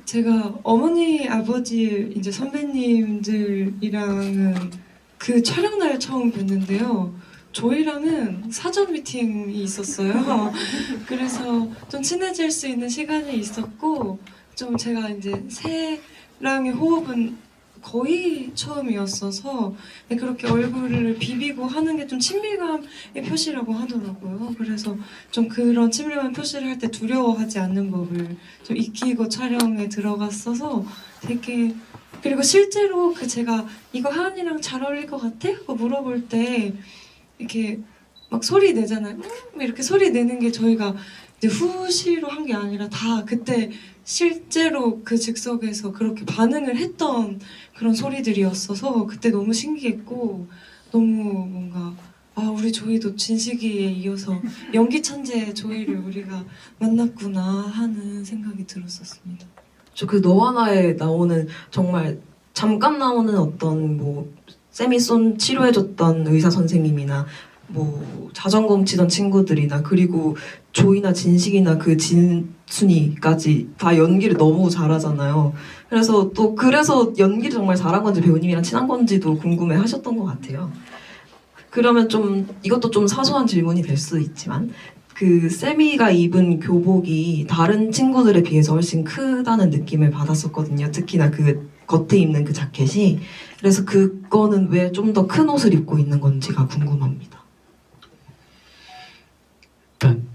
제가 어머니, 아버지, 이제 선배님들이랑은 그 촬영날 처음 뵀는데요. 조이랑은 사전 미팅이 있었어요. 그래서 좀 친해질 수 있는 시간이 있었고, 좀 제가 이제 새랑의 호흡은 거의 처음이었어서 그렇게 얼굴을 비비고 하는 게 좀 친밀감의 표시라고 하더라고요. 그래서 좀 그런 친밀감 표시를 할 때 두려워하지 않는 법을 좀 익히고 촬영에 들어갔어서 되게 그리고 실제로 제가 이거 하은이랑 잘 어울릴 것 같아? 하고 물어볼 때 이렇게 막 소리 내잖아요. 이렇게 소리 내는 게 저희가 이제 후시로 한 게 아니라 다 그때 실제로 그 즉석에서 그렇게 반응을 했던 그런 소리들이었어서 그때 너무 신기했고 너무 뭔가 우리 조이도 진식이에 이어서 연기 천재 조이를 우리가 만났구나 하는 생각이 들었었습니다. 저 그 너와 나에 나오는 정말 잠깐 나오는 어떤 뭐 쌤이 치료해줬던 의사 선생님이나 뭐 자전거 훔치던 친구들이나 그리고 조이나 진식이나 그 진순이까지 다 연기를 너무 잘하잖아요. 그래서 연기를 정말 잘한 건지 배우님이랑 친한 건지도 궁금해 하셨던 것 같아요. 그러면 좀 이것도 좀 사소한 질문이 될 수 있지만 그 세미가 입은 교복이 다른 친구들에 비해서 훨씬 크다는 느낌을 받았었거든요. 특히나 그 겉에 입는 그 자켓이. 그래서 그거는 왜 좀 더 큰 옷을 입고 있는 건지가 궁금합니다. 일단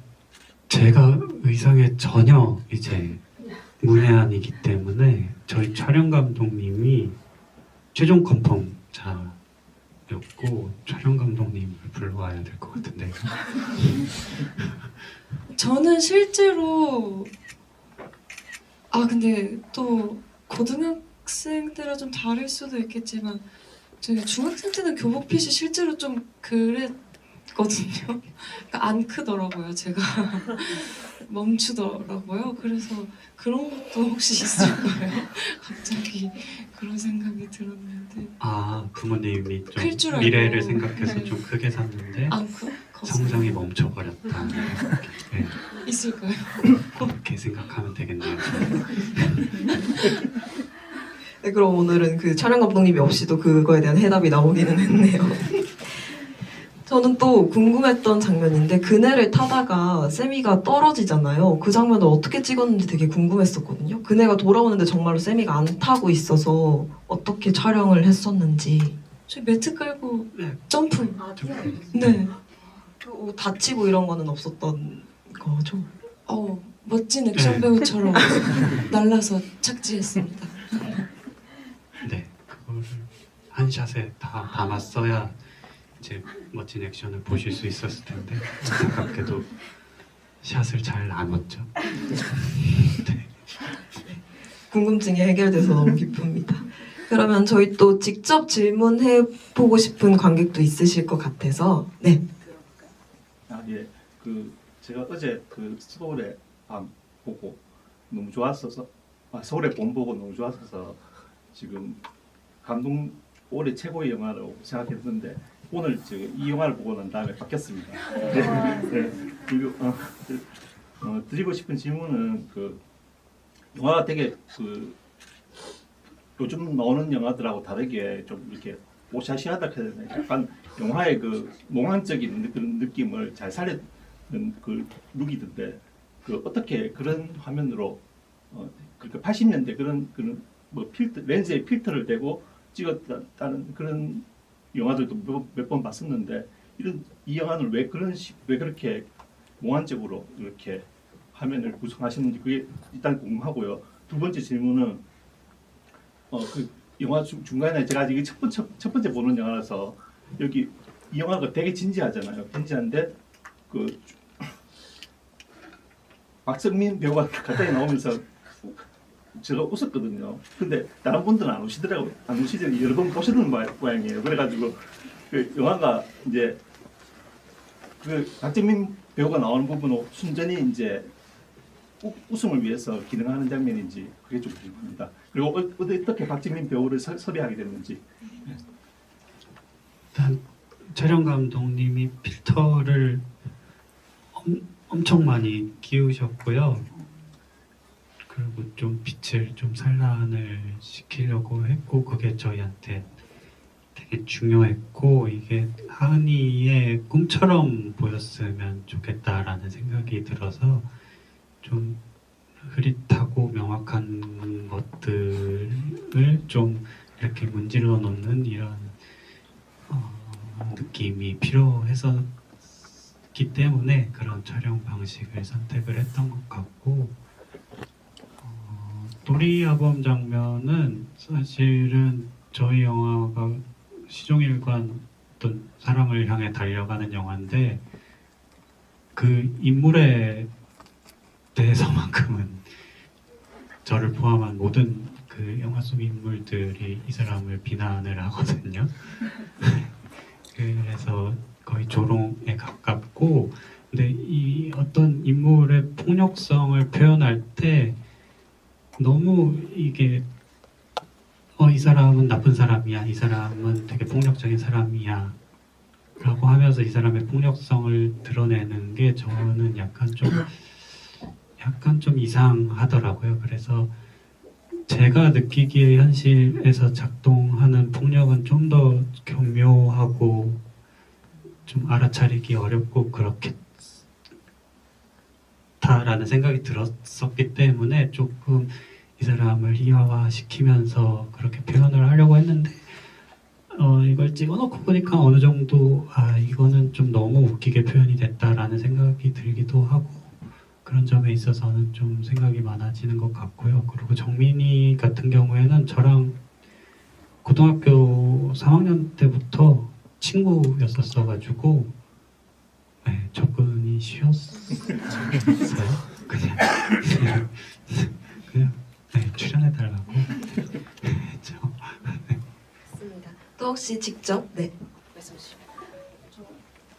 제가 의상에 전혀 이제 문외한이기 때문에 저희 촬영 감독님이 최종 컨펌자였고 촬영 감독님을 불러와야 될 것 같은데. 저는 실제로 근데 또 고등학생 때랑 좀 다를 수도 있겠지만 저희 중학생 때는 교복핏이 실제로 좀 그랬거든요. 그러니까 안 크더라고요. 제가 멈추더라고요. 그래서 그런 것도 혹시 있을까요? 갑자기 그런 생각이 들었는데 아 부모님이 클 줄 좀 알고. 미래를 생각해서 네. 좀 크게 샀는데 안 커? 성장이 멈춰버렸다. 네, 있을까요? 그렇게 생각하면 되겠네요. 네, 그럼 오늘은 그 촬영 감독님이 없이도 그거에 대한 해답이 나오기는 했네요. 저는 또 궁금했던 장면인데 그네를 타다가 세미가 떨어지잖아요. 그 장면을 어떻게 찍었는지 되게 궁금했었거든요. 그네가 돌아오는데 정말로 세미가 안 타고 있어서 어떻게 촬영을 했었는지. 저희 매트 깔고 네. 점프. 좀 네. 다치고 이런 거는 없었던 거죠. 멋진 액션 배우처럼 날라서 착지했습니다. 네, 그거를 한 샷에 다 담았어야 이제 멋진 액션을 보실 수 있었을 텐데 안타깝게도 샷을 잘 나눴죠. 네. 궁금증이 해결돼서 너무 기쁩니다. 그러면 저희 또 직접 질문해 보고 싶은 관객도 있으실 것 같아서 네. 예. 제가 어제 서울의 밤 보고 너무 좋았어서 서울의 봄 보고 너무 좋았어서 지금 감동 올해 최고의 영화라고 생각했는데 오늘 지금 이 영화를 보고 난 다음에 바뀌었습니다. 네. 그리고 드리고 싶은 질문은 영화가 되게 요즘 나오는 영화들하고 다르게 좀 이렇게 오샤시하다 해야 되나 약간 영화의 몽환적인 그런 느낌을 잘 살리는 룩이던데 어떻게 그런 화면으로 그러니까 80년대 그런 뭐 렌즈에 필터를 대고 찍었다는 그런 영화들도 몇 번 봤었는데 이 영화는 왜 그렇게 몽환적으로 이렇게 화면을 구성하시는지 그게 일단 궁금하고요. 두 번째 질문은 영화 중간에 제가 이게 첫 번째 보는 영화라서 이 영화가 되게 진지하잖아요. 진지한데 박성민 배우가 갑자기 나오면서 제가 웃었거든요. 근데 다른 분들은 안 우시더라고요. 안 우시더니 여러 번 보시는 모양이에요. 그래가지고 영화가 이제 박정민 배우가 나오는 부분은 순전히 이제 웃음을 위해서 기능하는 장면인지 그게 좀 궁금합니다. 그리고 어떻게 박정민 배우를 섭외하게 됐는지. 일단 촬영 감독님이 필터를 엄청 많이 끼우셨고요. 그리고 좀 빛을 좀 산란을 시키려고 했고 그게 저희한테 되게 중요했고 이게 하은이의 꿈처럼 보였으면 좋겠다라는 생각이 들어서 좀 흐릿하고 명확한 것들을 좀 이렇게 문질러 놓는 이런 느낌이 필요했었기 때문에 그런 촬영 방식을 선택을 했던 것 같고 놀이야범 장면은 사실은 저희 영화가 시종일관 어떤 사람을 향해 달려가는 영화인데 그 인물에 대해서만큼은 저를 포함한 모든 그 영화 속 인물들이 이 사람을 비난을 하거든요. 그래서 거의 조롱에 가깝고 근데 이 어떤 인물의 폭력성을 표현할 때 너무 이게 이 사람은 나쁜 사람이야, 이 사람은 되게 폭력적인 사람이야 라고 하면서 이 사람의 폭력성을 드러내는 게 저는 약간 좀 이상하더라고요. 그래서 제가 느끼기에 현실에서 작동하는 폭력은 좀 더 교묘하고 좀 알아차리기 어렵고 그렇겠다라는 생각이 들었었기 때문에 조금 이 사람을 희화화시키면서 그렇게 표현을 하려고 했는데 이걸 찍어놓고 보니까 어느 정도 이거는 좀 너무 웃기게 표현이 됐다라는 생각이 들기도 하고 그런 점에 있어서는 좀 생각이 많아지는 것 같고요. 그리고 정민이 같은 경우에는 저랑 고등학교 3학년 때부터 친구였었어가지고 네, 접근이 쉬웠어요. 그냥 네, 출연해달라고 했죠. 맞습니다. 또 혹시 직접 말씀 주시면.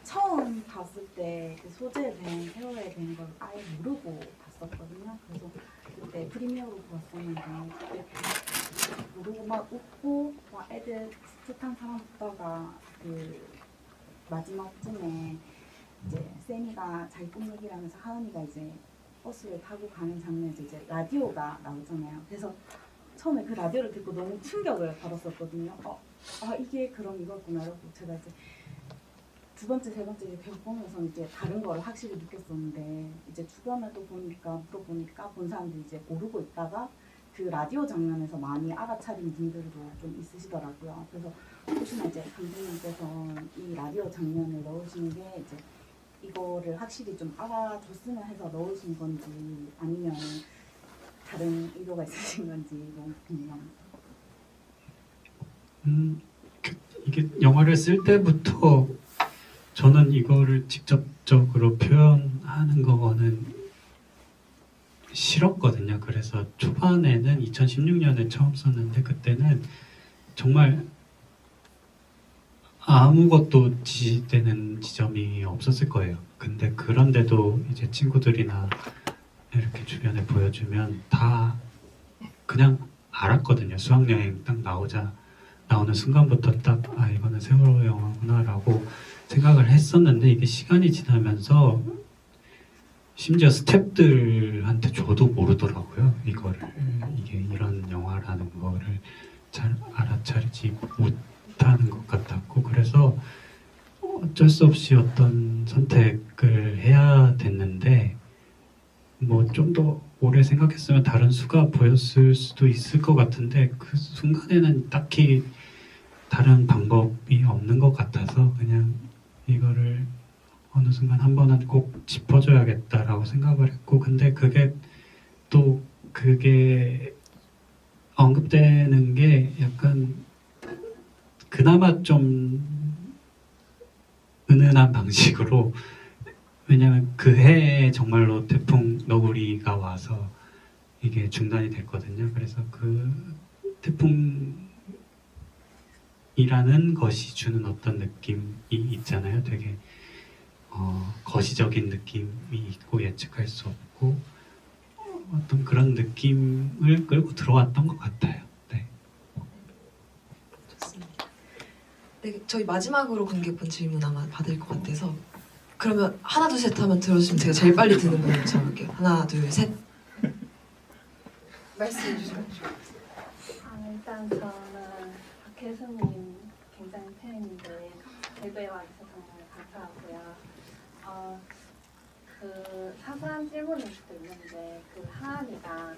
처음 봤을 때 그 소재에 대한 세월에 대한 걸 아예 모르고 봤었거든요. 그래서 그때 프리미어로 봤었는데 그때 모르고 막 웃고 막 애들 스탄 사람 보다가 그 마지막쯤에 이제 세미가 자기 꿈 얘기를 하면서 하은이가 이제 버스를 타고 가는 장면에서 이제 라디오가 나오잖아요. 그래서 처음에 그 라디오를 듣고 너무 충격을 받았었거든요. 이게 그럼 이거구나 이러고 제가 이제 두 번째, 세 번째 이제 계속 보면서 이제 다른 거를 확실히 느꼈었는데 이제 주변에도 보니까 물어보니까 본 사람들이 이제 모르고 있다가 그 라디오 장면에서 많이 알아차린 분들도 좀 있으시더라고요. 그래서 혹시나 이제 감독님께서 이 라디오 장면을 넣으신 게 이제 이거를 확실히 좀 알아줬으면 해서 넣으신 건지 아니면 다른 의도가 있으신 건지 너무 궁금합니다. 이게 영화를 쓸 때부터 저는 이거를 직접적으로 표현하는 거는 싫었거든요. 그래서 초반에는 2016년에 처음 썼는데 그때는 정말 아무것도 지시되는 지점이 없었을 거예요. 근데 그런데도 이제 친구들이나 이렇게 주변에 보여주면 다 그냥 알았거든요. 수학여행 딱 나오는 순간부터 딱 이거는 세월호 영화구나라고 생각을 했었는데 이게 시간이 지나면서 심지어 스태프들한테 저도 모르더라고요. 이게 이런 영화라는 거를 잘 알아차리지 못하는 것 같았고 그래서 어쩔 수 없이 어떤 선택을 해야 됐는데 뭐 좀 더 오래 생각했으면 다른 수가 보였을 수도 있을 것 같은데 그 순간에는 딱히 다른 방법이 없는 것 같아서 그냥 이거를 어느 순간 한 번은 꼭 짚어줘야겠다라고 생각을 했고 근데 그게 언급되는 게 약간 그나마 좀 은은한 방식으로 왜냐면 그 해에 정말로 태풍 너구리가 와서 이게 중단이 됐거든요. 그래서 그 태풍이라는 것이 주는 어떤 느낌이 있잖아요. 되게 거시적인 느낌이 있고 예측할 수 없고 어떤 그런 느낌을 끌고 들어왔던 것 같아요. 네. 좋습니다. 네, 저희 마지막으로 관객분 질문 아마 받을 것 같아서 그러면 하나 둘 셋 하면 들어주시면 제가 제일 빨리 듣는 분으로 잡을게요. 하나 둘 셋. 말씀해 주시면. 일단 저는 박혜수님 굉장히 팬인데 대도에 와주셔서 정말 감사하고요. 그 사소한 질문일 수도 있는데 그 하은이가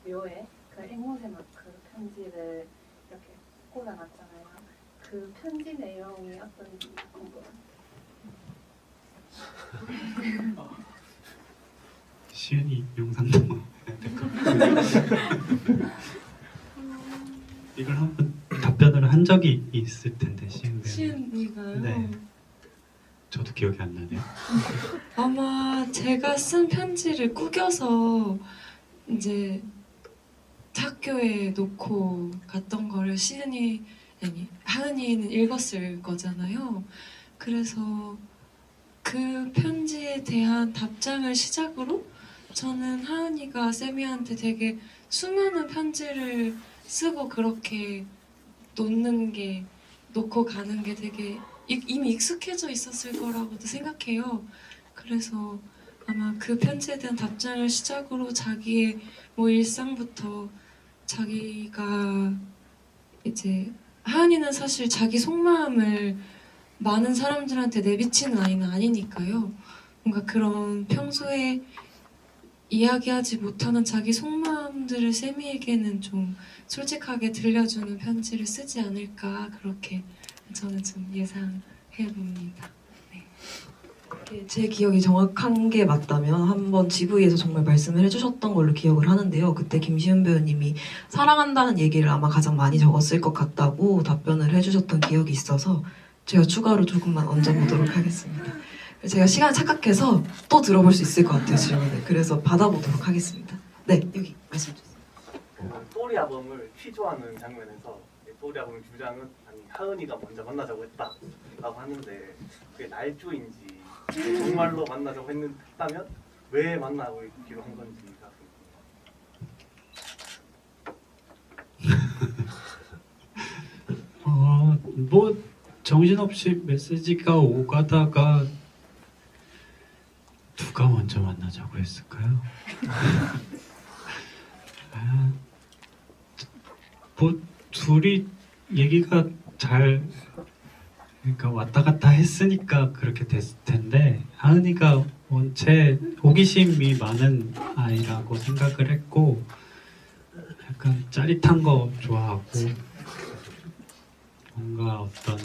묘에 그 앵무새 마크 편지를 이렇게 꽂아놨잖아요. 그 편지 내용이 어떤지 궁금해요. 시은이 영상도 이걸 한번 답변을 한 적이 있을 텐데 시은이가요? 네. 저도 기억이 안 나네요. 아마 제가 쓴 편지를 구겨서 이제 학교에 놓고 갔던 거를 하은이는 읽었을 거잖아요. 그래서 그 편지에 대한 답장을 시작으로 저는 하은이가 세미한테 되게 수많은 편지를 쓰고 그렇게 놓고 가는 게 되게 이미 익숙해져 있었을 거라고도 생각해요. 그래서 아마 그 편지에 대한 답장을 시작으로 자기의 뭐 일상부터 자기가 이제 하은이는 사실 자기 속마음을 많은 사람들한테 내비치는 아이는 아니니까요. 뭔가 그런 평소에 이야기하지 못하는 자기 속마음들을 세미에게는 좀 솔직하게 들려주는 편지를 쓰지 않을까 그렇게 저는 좀 예상해 봅니다. 제 기억이 정확한 게 맞다면 한번 GV에서 정말 말씀을 해주셨던 걸로 기억을 하는데요. 그때 김시은 배우님이 사랑한다는 얘기를 아마 가장 많이 적었을 것 같다고 답변을 해주셨던 기억이 있어서 제가 추가로 조금만 얹어보도록 하겠습니다. 제가 시간을 착각해서 또 들어볼 수 있을 것 같아요, 질문을. 그래서 받아보도록 하겠습니다. 네, 여기 말씀 주세요. 그 또리아범을 취조하는 장면에서 또리아범의 주장은 아니 하은이가 먼저 만나자고 했다라고 하는데 그게 날조인지 정말로 만나자고 했다면 왜 만나고 있기로 한 건지가 뭐 정신없이 메시지가 오가다가 누가 먼저 만나자고 했을까요? 뭐 둘이 얘기가 잘 그러니까 왔다 갔다 했으니까 그렇게 됐을 텐데 하은이가 원체 호기심이 많은 아이라고 생각을 했고 약간 짜릿한 거 좋아하고 뭔가 어떤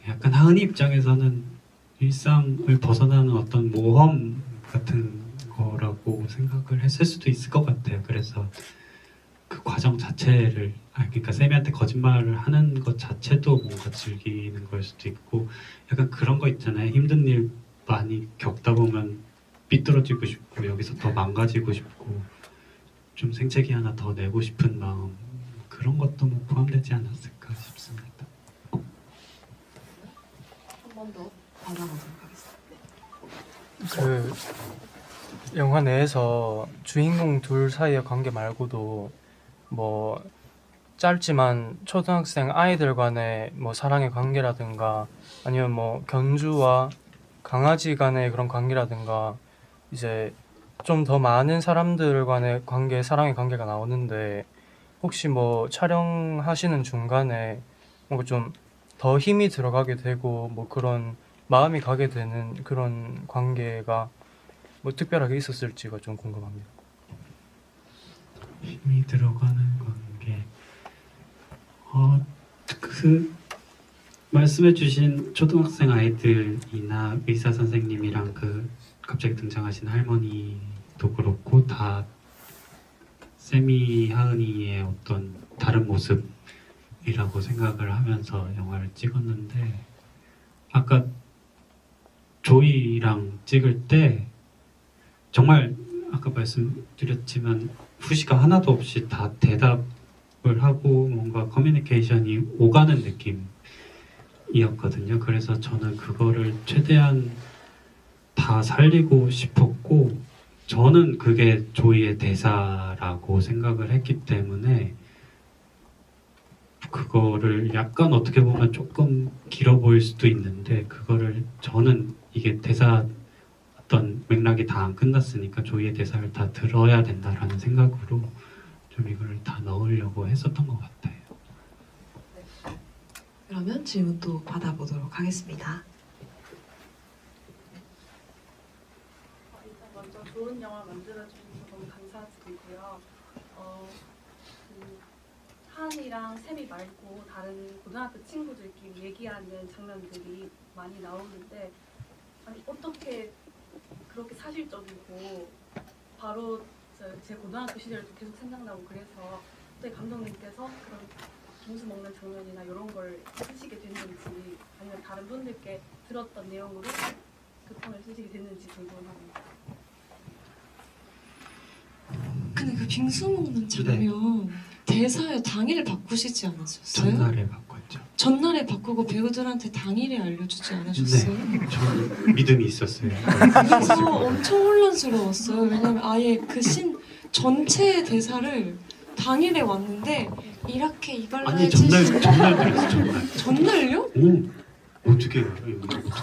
약간 하은이 입장에서는 일상을 벗어나는 어떤 모험 같은 거라고 생각을 했을 수도 있을 것 같아요. 그래서 그 과정 자체를 그러니까 쌤이한테 거짓말을 하는 것 자체도 뭔가 즐기는 걸 수도 있고 약간 그런 거 있잖아요. 힘든 일 많이 겪다 보면 삐뚤어지고 싶고 여기서 더 망가지고 싶고 좀 생채기 하나 더 내고 싶은 마음 그런 것도 뭐 포함되지 않았을까 싶습니다. 한 번 더 받아보도록 하겠습니다. 그 영화 내에서 주인공 둘 사이의 관계 말고도 뭐 짧지만 초등학생 아이들 간의 뭐 사랑의 관계라든가 아니면 뭐 견주와 강아지 간의 그런 관계라든가 이제 좀 더 많은 사람들 간의 관계, 사랑의 관계가 나오는데 혹시 뭐 촬영하시는 중간에 뭔가 좀 더 힘이 들어가게 되고 뭐 그런 마음이 가게 되는 그런 관계가 뭐 특별하게 있었을지가 좀 궁금합니다. 힘이 들어가는 관계 그 말씀해주신 초등학생 아이들이나 의사 선생님이랑 그 갑자기 등장하신 할머니도 그렇고 다 세미 하은이의 어떤 다른 모습이라고 생각을 하면서 영화를 찍었는데 아까 조이랑 찍을 때 정말 아까 말씀드렸지만 후시가 하나도 없이 다 대답을 하고 뭔가 커뮤니케이션이 오가는 느낌이었거든요. 그래서 저는 그거를 최대한 다 살리고 싶었고 저는 그게 조이의 대사라고 생각을 했기 때문에 그거를 약간 어떻게 보면 조금 길어 보일 수도 있는데 그거를 저는 이게 대사 어떤 맥락이 다 안 끝났으니까 조이의 대사를 다 들어야 된다라는 생각으로 좀 이걸 다 넣으려고 했었던 것 같아요. 그러면 질문 또 받아보도록 하겠습니다. 일단 먼저 좋은 영화 만들어주셔서 너무 감사드리고요. 하은이랑 샘이 말고 다른 고등학교 친구들끼리 얘기하는 장면들이 많이 나오는데 아니, 어떻게 그렇게 사실적이고 바로 제 고등학교 시절도 계속 생각나고 그래서 그때 감독님께서 그런 빙수 먹는 장면이나 이런 걸 쓰시게 됐는지 아니면 다른 분들께 들었던 내용으로 그 톤을 쓰시게 됐는지 궁금합니다. 근데 그 빙수 먹는 장면 대사에 당일 바꾸시지 않으셨어요? 전날에 바꿨죠. 전날에 바꾸고 배우들한테 당일에 알려주지 않으셨어요? 저는 믿음이 있었어요. 그래서 엄청 혼란스러웠어요. 왜냐면 아예 그 신 전체의 대사를 당일에 왔는데 이렇게 이걸로 아니 해주시- 전날 그랬어 전날. 전날요? 어떻게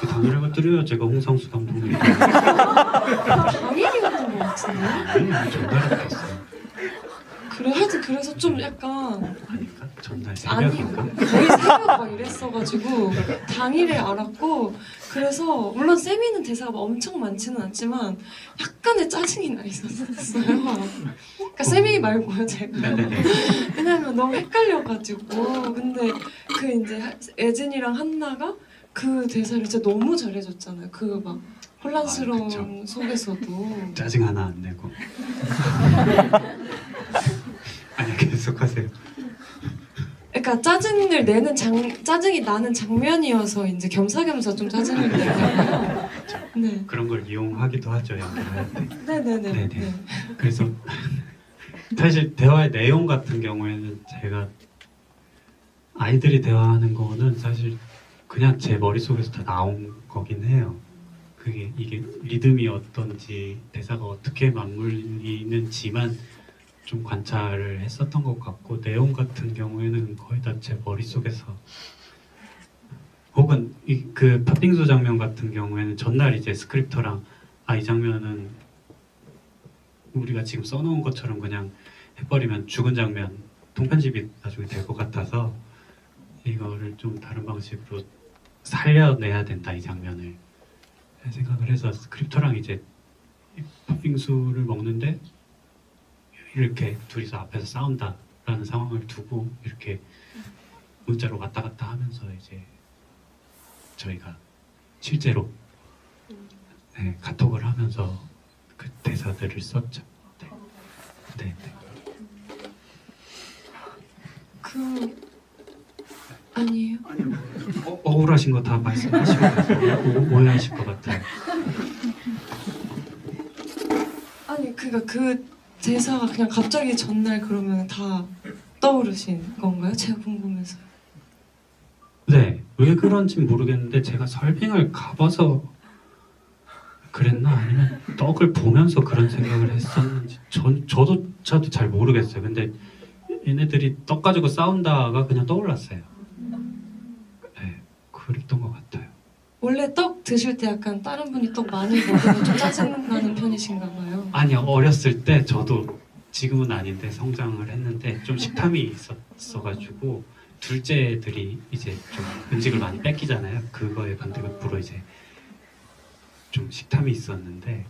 당일에 드려요? 제가 홍상수 감독님. 당일이었던 것 같은데. 전날에 그랬어요. 그래 하여튼 그래서 좀 약간 아닌가? 전날 아니 새벽인가? 거의 새벽 막 이랬어가지고 당일에 알았고 그래서 물론 세미는 대사가 막 엄청 많지는 않지만 약간의 짜증이 나 있었어요. 그러니까 세미 말고요 제가. 네네네. 왜냐면 너무 헷갈려가지고 근데 그 이제 예진이랑 한나가 그 대사를 진짜 너무 잘해줬잖아요. 그 막 혼란스러운 그쵸. 속에서도 짜증 하나 안 내고. 아니 계속하세요. 그러니까 짜증이 나는 장면이어서 이제 겸사겸사 좀 짜증을 내잖아요. 네. 그런 걸 이용하기도 하죠, 연기할 때. 네네네. 네네. 네. 그래서 사실 대화의 내용 같은 경우에는 제가 아이들이 대화하는 거는 사실 그냥 제 머릿속에서 다 나온 거긴 해요. 이게 리듬이 어떤지 대사가 어떻게 맞물리는지만 좀 관찰을 했었던 것 같고, 내용 같은 경우에는 거의 다 제 머릿속에서, 혹은 그 팥빙수 장면 같은 경우에는 전날 이제 스크립터랑 이 장면은 우리가 지금 써놓은 것처럼 그냥 해버리면 죽은 장면, 통편집이 나중에 될 것 같아서 이거를 좀 다른 방식으로 살려내야 된다, 이 장면을 생각을 해서 스크립터랑 이제 팥빙수를 먹는데 이렇게 둘이서 앞에서 싸운다라는 상황을 두고 이렇게 문자로 왔다 갔다 하면서 이제 저희가 실제로 카톡을 하면서 그 대사들을 썼죠. 네. 아니에요. 억울하신 거 다 말씀하시고 오해하실 것 같아요. 아니 그러니까 그 대사가 그냥 갑자기 전날 그러면 다 떠오르신 건가요? 제가 궁금해서요. 네, 왜 그런진 모르겠는데 제가 설빙을 가봐서 그랬나 아니면 떡을 보면서 그런 생각을 했었는지 저도 잘 모르겠어요. 근데 얘네들이 떡 가지고 싸운다가 그냥 떠올랐어요. 네, 그랬던 것 같아요. 원래 떡 드실 때 약간 다른 분이 떡 많이 먹으면 좀 짜증나는 편이신가 봐요. 아니요, 어렸을 때 저도 지금은 아닌데 성장을 했는데 좀 식탐이 있었어가지고 둘째들이 이제 좀 음식을 많이 뺏기잖아요. 그거에 반대급부로 이제 좀 식탐이 있었는데,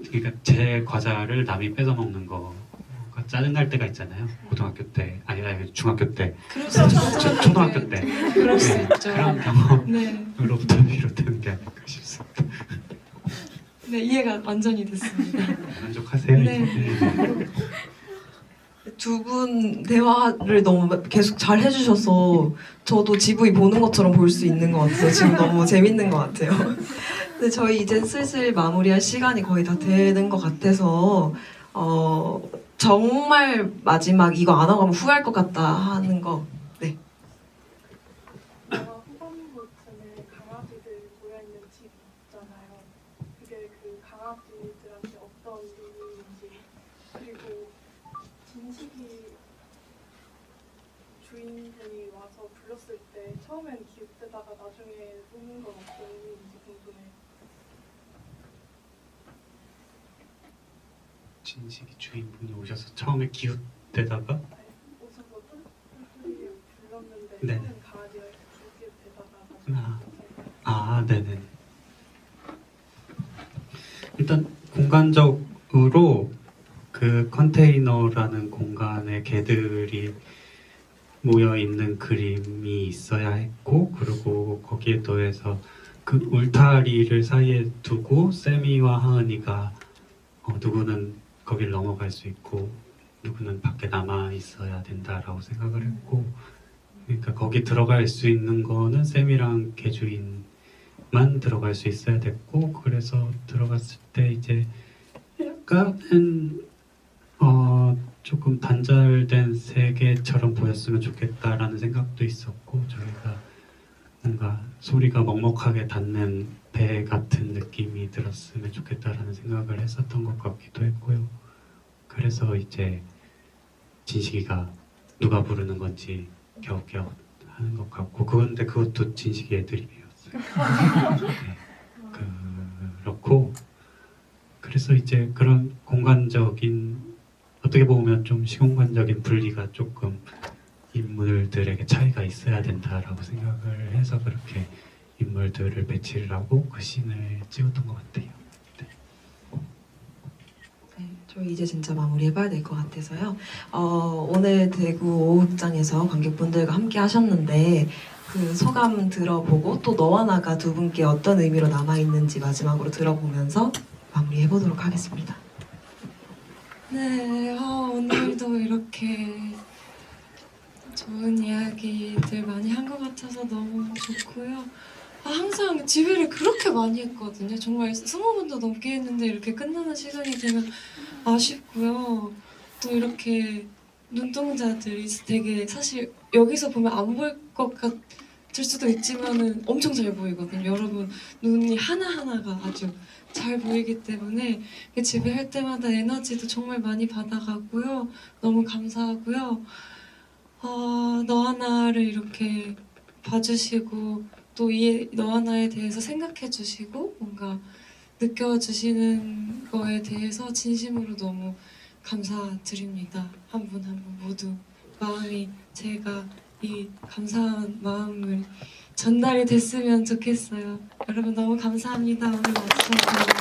그러니까 제 과자를 남이 뺏어 먹는 거가 짜증날 때가 있잖아요. 고등학교 때, 아니 중학교 때, 그럴 수 있죠. 초등학교 때. 그럴 수 네, 있죠. 그런 경험. 네, 으로부터 비롯되는 게 아닐까 싶습니다. 네 이해가 완전히 됐습니다. 만족하세요? 네. 이제? 두 분 대화를 너무 계속 잘 해주셔서 저도 GV 보는 것처럼 볼 수 있는 것 같아요. 지금 너무 재밌는 것 같아요. 근데 저희 이제 슬슬 마무리할 시간이 거의 다 되는 것 같아서 정말 마지막 이거 안 하고 하면 후회할 것 같다 하는 거. 네. 후반부쯤에 강아지들 모여있는 집 있잖아요. 그게 그 강아지들한테 어떤 의미인지, 그리고 진식이 주인분이 와서 불렀을 때 처음엔 기웃대다가 나중에 우는 건 어떤 의미인지 궁금해요. 진식이 주인분이 오셔서 처음에 기웃대다가 웃어서 뿔뿔이 불렀는데 네네. 처음엔 강아지가 기웃대다가 네네. 일단 공간적으로 그 컨테이너라는 공간에 개들이 모여 있는 그림이 있어야 했고, 그리고 거기에 더해서 그 울타리를 사이에 두고 세미와 하은이가 누구는 거길 넘어갈 수 있고 누구는 밖에 남아 있어야 된다라고 생각을 했고, 그러니까 거기 들어갈 수 있는 거는 쌤이랑 개주인만 들어갈 수 있어야 됐고, 그래서 들어갔을 때 이제 약간은 조금 단절된 세계처럼 보였으면 좋겠다라는 생각도 있었고, 저희가 뭔가 소리가 먹먹하게 닿는 배 같은 느낌이 들었으면 좋겠다라는 생각을 했었던 것 같기도 했고요. 그래서 이제 진식이가 누가 부르는 건지 겨우겨우 하는 것 같고, 근데 그것도 진식이 애드립이었어요. 네, 그렇고, 그래서 이제 그런 공간적인, 어떻게 보면 좀 시공간적인 분리가 조금 인물들에게 차이가 있어야 된다라고 생각을 해서 그렇게 인물들을 배치를 하고 그 씬을 찍었던 것 같아요. 네, 저희 이제 진짜 마무리해봐야 될 것 같아서요. 오늘 대구 오흑장에서 관객분들과 함께 하셨는데 그 소감 들어보고 또 너와 나가 두 분께 어떤 의미로 남아있는지 마지막으로 들어보면서 마무리해보도록 하겠습니다. 네, 오늘도 이렇게 좋은 이야기들 많이 한 것 같아서 너무 좋고요. 항상 지휘를 그렇게 많이 했거든요. 정말 20번도 넘게 했는데 이렇게 끝나는 시간이 되면 아쉽고요. 또 이렇게 눈동자들이 되게 사실 여기서 보면 안 보일 것 같을 수도 있지만은 엄청 잘 보이거든요. 여러분 눈이 하나하나가 아주 잘 보이기 때문에 지휘할 때마다 에너지도 정말 많이 받아가고요. 너무 감사하고요. 너와 나를 이렇게 봐주시고 또 이 너와 나에 대해서 생각해 주시고 뭔가 느껴주시는 거에 대해서 진심으로 너무 감사드립니다. 한 분 한 분 모두 마음이 제가 이 감사한 마음을 전달이 됐으면 좋겠어요. 여러분 너무 감사합니다. 오늘 와주셔서.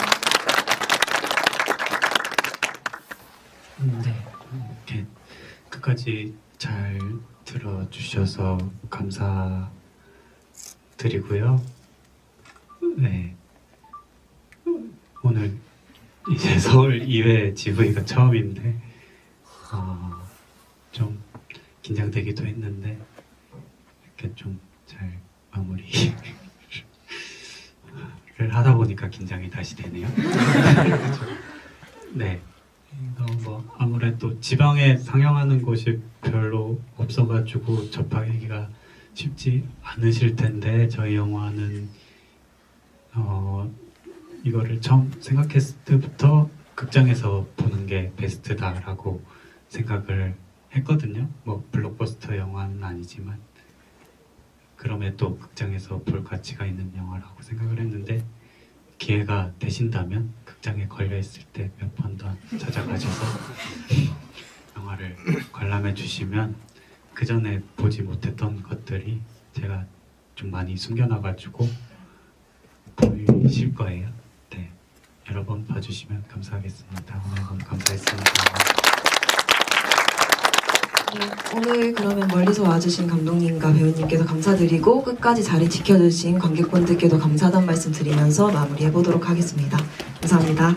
네, 이렇게 끝까지 잘 들어주셔서 감사드리고요. 네, 오늘 이제 서울 2회 GV가 처음인데 좀 긴장되기도 했는데 이렇게 좀 잘 마무리를 하다 보니까 긴장이 다시 되네요. 네. 뭐 아무래도 지방에 상영하는 곳이 별로 없어가지고 접하기가 쉽지 않으실 텐데 저희 영화는 이거를 처음 생각했을 때부터 극장에서 보는 게 베스트다라고 생각을 했거든요. 뭐 블록버스터 영화는 아니지만 그럼에도 극장에서 볼 가치가 있는 영화라고 생각을 했는데 기회가 되신다면 극장에 걸려있을 때 몇 번 더 찾아가셔서 영화를 관람해 주시면 그 전에 보지 못했던 것들이 제가 좀 많이 숨겨놔가지고 보이실 거예요. 네, 여러 번 봐주시면 감사하겠습니다. 오늘 너무 감사했습니다. 네, 오늘 그러면 멀리서 와주신 감독님과 배우님께서 감사드리고 끝까지 자리 지켜주신 관객분들께도 감사하다는 말씀 드리면서 마무리해보도록 하겠습니다. 감사합니다.